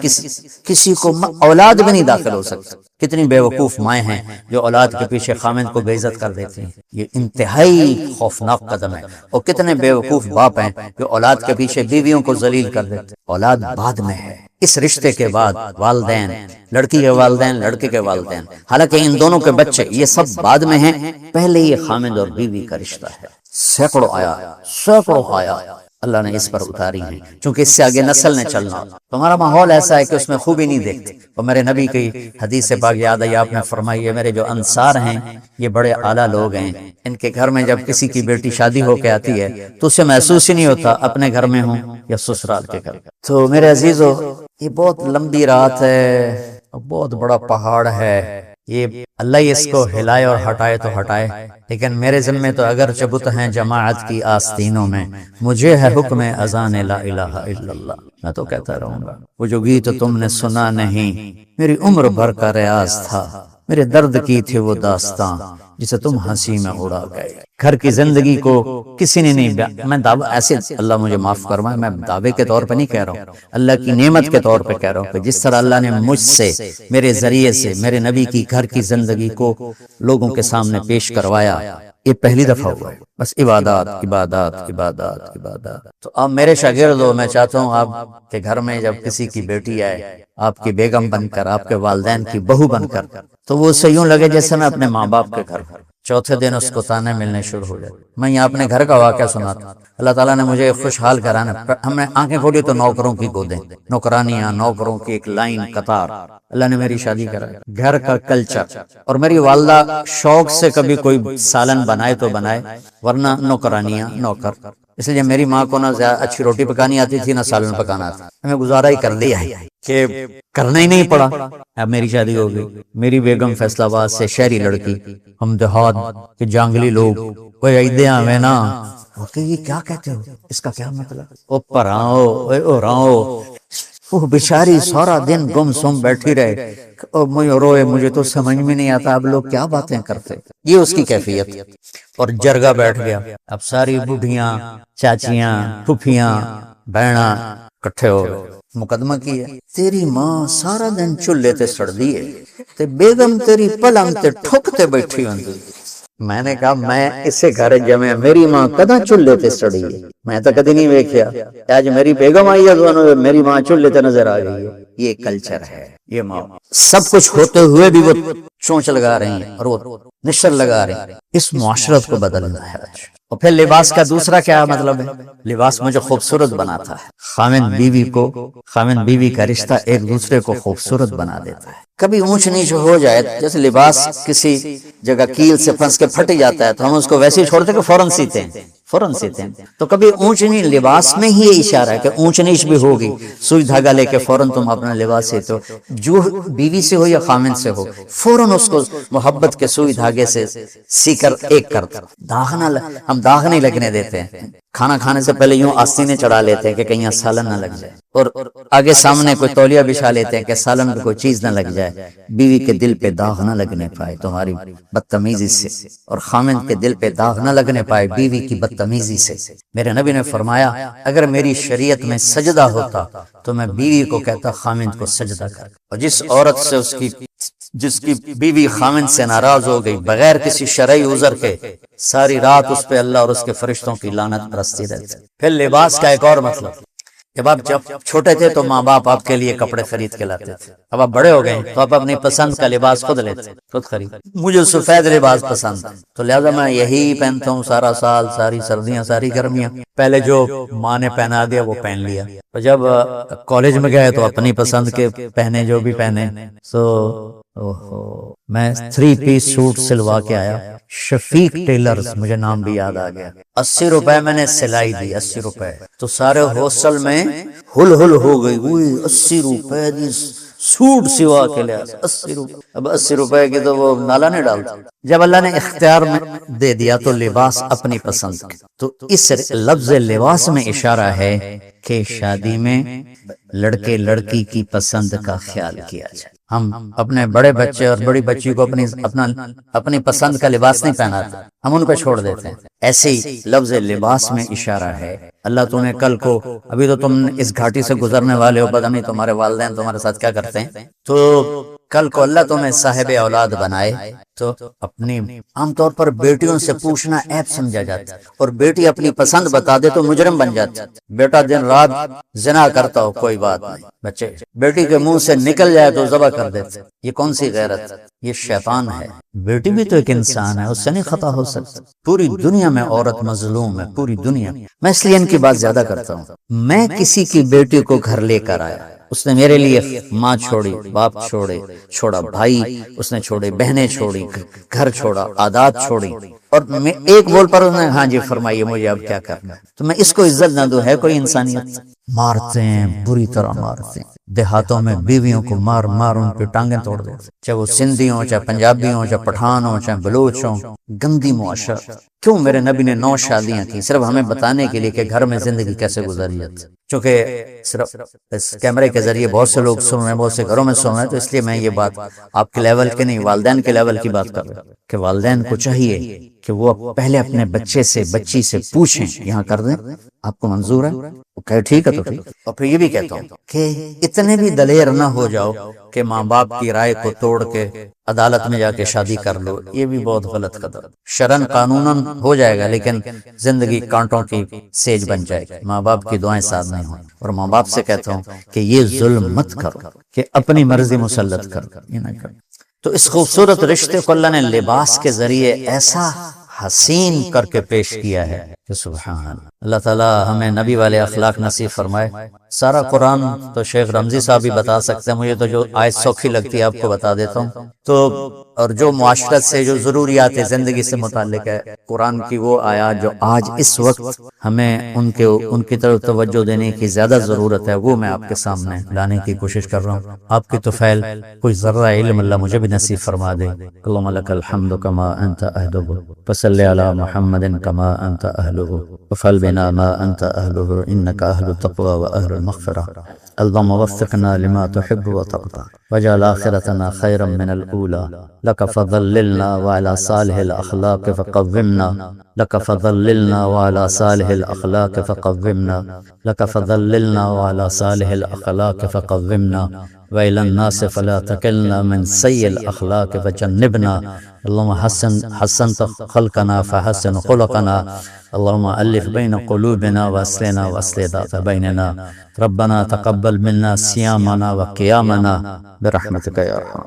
Speaker 1: کسی کو اولاد بھی نہیں داخل ہو سکتی. کتنی بے وقوف مائیں ہیں جو اولاد کے پیچھے خامند کو بے عزت کر دیتی ہیں، یہ انتہائی خوفناک قدم ہے. اور کتنے بے وقوف باپ ہیں جو اولاد کے پیچھے بیویوں کو ذلیل کر دیتے. اولاد بعد میں ہے، اس رشتے کے بعد والدین، لڑکی کے والدین، لڑکے کے والدین، حالانکہ ان دونوں کے بچے یہ سب بعد میں ہیں، پہلے یہ خامد اور بیوی کا رشتہ ہے۔ سینکڑوں آیا اللہ نے اس پر اتاری ہیں، چونکہ اس سے آگے نسل نے چلنا۔ تمہارا ماحول ایسا ہے کہ اس میں خوبی نہیں دیکھتے۔ اور میرے نبی کی حدیث پاک یاد آئی، آپ نے فرمائی ہے میرے جو انصار ہیں یہ بڑے اعلیٰ لوگ ہیں، ان کے گھر میں جب کسی کی بیٹی شادی ہو کے آتی ہے تو اسے محسوس ہی نہیں ہوتا اپنے گھر میں ہوں یا سسرال کے گھر۔ تو میرے عزیزو، یہ بہت لمبی رات ہے، بہت بڑا پہاڑ ہے، یہ اللہ ہی اس کو ہلائے اور ہٹائے تو ہٹائے، لیکن میرے ذمے تو اگر چبت ہیں جماعت کی آستینوں میں، مجھے ہے حکم اذان لا الہ الا اللہ، میں تو کہتا رہوں گا۔ وہ جو گیت تم نے سنا نہیں، میری عمر بھر کا ریاض تھا، میرے درد کی تھی وہ داستاں جسے تم ہنسی میں اڑا گئے۔ گھر کی زندگی کو کسی نے نہیں، میں دعویٰ ایسے، اللہ مجھے معاف فرمائے، میں دعوے کے طور پہ نہیں کہہ رہا ہوں، اللہ کی نعمت کے طور پہ کہہ رہا ہوں کہ جس طرح اللہ نے مجھ سے، میرے ذریعے سے، میرے نبی کی گھر کی زندگی کو لوگوں کے سامنے پیش کروایا، یہ پہلی دفعہ ہوا ہے۔ بس عبادات عبادات عبادات عبادات۔ تو اب میرے شاگردوں، میں چاہتا ہوں آپ کے گھر میں جب کسی کی بیٹی آئے آپ کی بیگم بن کر، آپ کے والدین کی بہو بن کر، تو وہ اسے یوں لگے جیسے میں اپنے ماں باپ کے گھر۔ چوتھے دن اس کو تانے ملنے شروع ہو جائے۔ میں یہاں اپنے گھر کا واقعہ سناتا، اللہ تعالیٰ نے مجھے خوشحال گھرانا، ہم نے آنکھیں کھولی تو نوکروں کی گودیں، نوکرانیاں، نوکروں کی ایک لائن، قطار، اللہ نے میری شادی کرائی۔ گھر کا کلچر، اور میری والدہ شوق سے کبھی کوئی سالن بنائے تو بنائے، ورنہ نوکرانیاں، نوکر۔ اس لیے میری ماں کو نہ زیادہ اچھی روٹی پکانی آتی تھی، نہ سالن پکانا آتا، ہمیں گزارا ہی کر لیا ہے کہ کرنا ہی نہیں پڑا۔ اب میری شادی ہو گئی، میری بیگم فیصل آباد سے شہری لڑکی، ہم دیہات کے جانگلی لوگ، کوئی ایدیاں میں نا کہ یہ کیا کہتے ہو، اس کا کیا مطلب، او پراؤ او راؤ، وہ بیچاری سارا دن گم سم بیٹھی رہے، مجھے روئے، مجھے تو سمجھ میں نہیں آتا اب لوگ کیا باتیں کرتے۔ یہ اس کی کیفیت، اور جرگہ بیٹھ گیا، اب ساری بوڑھیاں، چاچیاں، پھوپھیاں، بہنا کٹھے ہو گئے، مقدمہ کی ہے، تیری ماں سارا دن چولہے تے سڑ دیے تے بیگم تیری پلنگ تے ٹھکتے بیٹھی ہوندی۔ میں نے کہا میں اسے گھر جمع میری ماں کدا چولہے تے سڑی ہے، میں تو کدی نہیں ویکھیا، آج میری بیگم آئی ہے تو میری ماں چولہے تے نظر آ گئی ہے۔ یہ کلچر ہے، یہ ماں سب کچھ ہوتے ہوئے بھی وہ چونچ لگا رہی ہیں اور وہ نشر لگا رہی ہیں۔ اس معاشرت کو بدلنا ہے آج۔ اور پھر لباس کا دوسرا کیا مطلب ہے؟ لباس مجھے خوبصورت بناتا ہے۔ خامن بیوی کا رشتہ ایک دوسرے کو خوبصورت بنا دیتا ہے۔ کبھی اونچ نیچ ہو جائے، جیسے لباس کسی جگہ کیل سے پھنس کے پھٹ جاتا ہے تو ہم اس کو ویسے ہی چھوڑتے کہ فوراً سیتے ہیں، تو کبھی اونچ نیچ لباس میں ہی یہ اشارہ ہے کہ اونچ نیچ بھی ہوگی، سوئی دھاگا لے کے فوراً تم اپنا لباس سیتے ہو، جو بیوی سے ہو یا خامن سے ہو، فوراً اس کو محبت کے سوئی دھاگے سے سی کر ایک کر ہم داغ نہیں لگنے دیتے ہیں۔ کھانا کھانے سے پہلے یوں آستینے چڑھا لیتے ہیں کہ کہیں سالن نہ لگ جائے، اور آگے سامنے کوئی تولیہ بچھا لیتے ہیں کہ سالن پہ کوئی چیز نہ لگ جائے، بیوی کے دل پہ داغ نہ لگنے پائے تمہاری بدتمیزی سے، اور خامن کے دل پہ داغ نہ لگنے پائے بیوی کی بدتمیزی سے۔ میرے نبی نے فرمایا اگر میری شریعت میں سجدہ ہوتا تو میں بیوی کو کہتا خامن کو سجدہ کر، اور جس عورت سے جس کی بیوی خامن سے ناراض ہو گئی بغیر کسی شرعی عذر کے، ساری رات اس پہ اللہ اور اس کے فرشتوں کی لعنت برستی رہتی۔ پھر لباس کا ایک اور مطلب، جب آپ چھوٹے تھے تو ماں باپ آپ کے لیے کپڑے خرید کے لاتے تھے، اب آپ بڑے ہو گئے تو آپ اپنی پسند کا لباس خود لیتے، خود خرید۔ مجھے سفید لباس پسند ہے تو لہذا میں یہی پہنتا ہوں سارا سال، ساری سردیاں، ساری گرمیاں۔ پہلے جو ماں نے پہنا دیا وہ پہن لیا، اور جب کالج میں گئے تو اپنی پسند کے پہنے، جو بھی پہنے۔ میں 3 پیس سوٹ سلوا کے آیا، شفیق ٹیلرز، مجھے نام بھی یاد آ گیا، 80 روپے میں نے سلائی دی، 80 روپے، تو سارے ہاسٹل میں ہل ہو گئی، 80 روپے دی سوٹ سوا کے لیا، 80 روپے۔ اب 80 روپے کی تو وہ نالا نہیں ڈالتا۔ جب اللہ نے اختیار میں دے دیا تو لباس اپنی پسند، تو اس لفظ لباس میں اشارہ ہے کہ شادی میں لڑکے لڑکی کی پسند کا خیال کیا جائے۔ ہم اپنے بڑے بچے اور بڑی بچی کو اپنی پسند کا لباس نہیں پہناتے، ہم ان پہ چھوڑ دیتے ہیں۔ ایسے ہی لفظ لباس میں اشارہ ہے، اللہ تمہیں کل کو، ابھی تو تم اس گھاٹی سے گزرنے والے ہو، پتہ نہیں تمہارے والدین تمہارے ساتھ کیا کرتے ہیں، تو کل کو اللہ تمہیں صاحب اولاد بنائے تو اپنی عام طور پر بیٹیوں سے پوچھنا عیب سمجھا جاتا ہے، اور بیٹی اپنی پسند بتا دے تو مجرم بن جاتا ہے۔ بیٹا دن رات زنا کرتا ہو کوئی بات نہیں، بچے بیٹی کے منہ سے نکل جائے تو ذبح کر دیتے، یہ کون سی غیرت؟ یہ شیطان ہے۔ بیٹی بھی تو ایک انسان ہے، اس سے نہیں خطا ہو سکتا۔ پوری دنیا میں عورت مظلوم ہے، پوری دنیا۔ میں اس لیے ان کی بات زیادہ کرتا ہوں۔ میں کسی کی بیٹی کو گھر لے کر آیا، اس نے میرے لیے ماں چھوڑی، باپ چھوڑا بھائی اس نے چھوڑے، بہنیں چھوڑی، گھر چھوڑا، عادات چھوڑی، اور میں ایک بول پر انہوں نے ہاں جی فرمائیے مجھے اب کیا کرنا ہے، تو میں اس کو عزت نہ دوں؟ ہے کوئی انسانیت؟ مارتے ہیں، بری طرح مارتے ہیں۔ دیہاتوں میں بیویوں کو مار مار ان پہ ٹانگیں توڑ دیتے، چاہے وہ سندھی ہوں، چاہے پنجابی ہوں، چاہے پٹھان ہوں، چاہے بلوچ ہوں۔ گندی معاشرہ۔ کیوں میرے نبی نے 9 شادیاں کی؟ صرف ہمیں بتانے کے لیے کہ گھر میں زندگی کیسے گزاری جاتی۔ چونکہ صرف اس کیمرے کے ذریعے بہت سے لوگ سن رہے ہیں، بہت سے گھروں میں سن رہے ہیں، تو اس لیے میں یہ بات آپ کے لیول کے نہیں، والدین کے لیول کی بات کر رہا ہوں کہ والدین کو چاہیے کہ وہ پہلے اپنے بچے سے بچی سے پوچھیں، یہاں کر دیں آپ کو منظور ہے؟ وہ کہے ٹھیک ہے تو ٹھیک۔ اور پھر یہ بھی کہتا ہوں کہ اتنے بھی دلیر نہ ہو جاؤ کہ ماں باپ کی رائے کو توڑ کے عدالت میں جا کے شادی کر لو، یہ بھی بہت غلط قدم۔ شرعن قانوناً ہو جائے گا لیکن زندگی کانٹوں کی سیج بن جائے گی، ماں باپ کی دعائیں ساتھ نہیں ہوں۔ اور ماں باپ سے کہتا ہوں کہ یہ ظلم مت کرو کہ اپنی مرضی مسلط کرو، یہ نہ کرو۔ تو اس خوبصورت رشتے کو اللہ نے لباس کے ذریعے ایسا حسین کر کے پیش کیا ہے کہ سبحان اللہ تعالیٰ ہمیں نبی والے اخلاق نصیب فرمائے۔ سارا قرآن تو شیخ رمزی صاحب بھی بتا سکتے ہیں، مجھے تو جو آیت سوکھی لگتی ہے آپ کو بتا دیتا ہوں۔ تو اور جو معاشرت سے، جو ضروریات زندگی سے متعلق ہے، قرآن کی وہ آیات جو آج اس وقت ہمیں ان کی طرف توجہ دینے کی زیادہ ضرورت ہے، وہ میں آپ کے سامنے لانے کی کوشش کر رہا ہوں۔ آپ کی توفیل کوئی ذرہ علم اللہ مجھے بھی نصیب فرما دے۔ اللہم لک الحمد کما انت اہلہ وصلی علی محمد کما انت اہلہ وفعل بنا ما انت اہلہ انک اہل التقوی واہل المغفرہ۔ اللہم وفقنا لما تحب وترضى واجعل آخرتنا خيرا من الأولى لك فضللنا وعلى صالح الأخلاق فقومنا لك فضللنا وعلى صالح الأخلاق فقومنا لك فضللنا وعلى صالح الأخلاق فقومنا وإلى الناس فلا تكلنا من سيء الأخلاق فجنبنا اللهم حسنت خلقنا فحسن خلقنا اللهم ألف بين قلوبنا وأصلنا وأصل ذات بيننا ربنا تقبل منا صيامنا وقيامنا برحمتك يا أرحم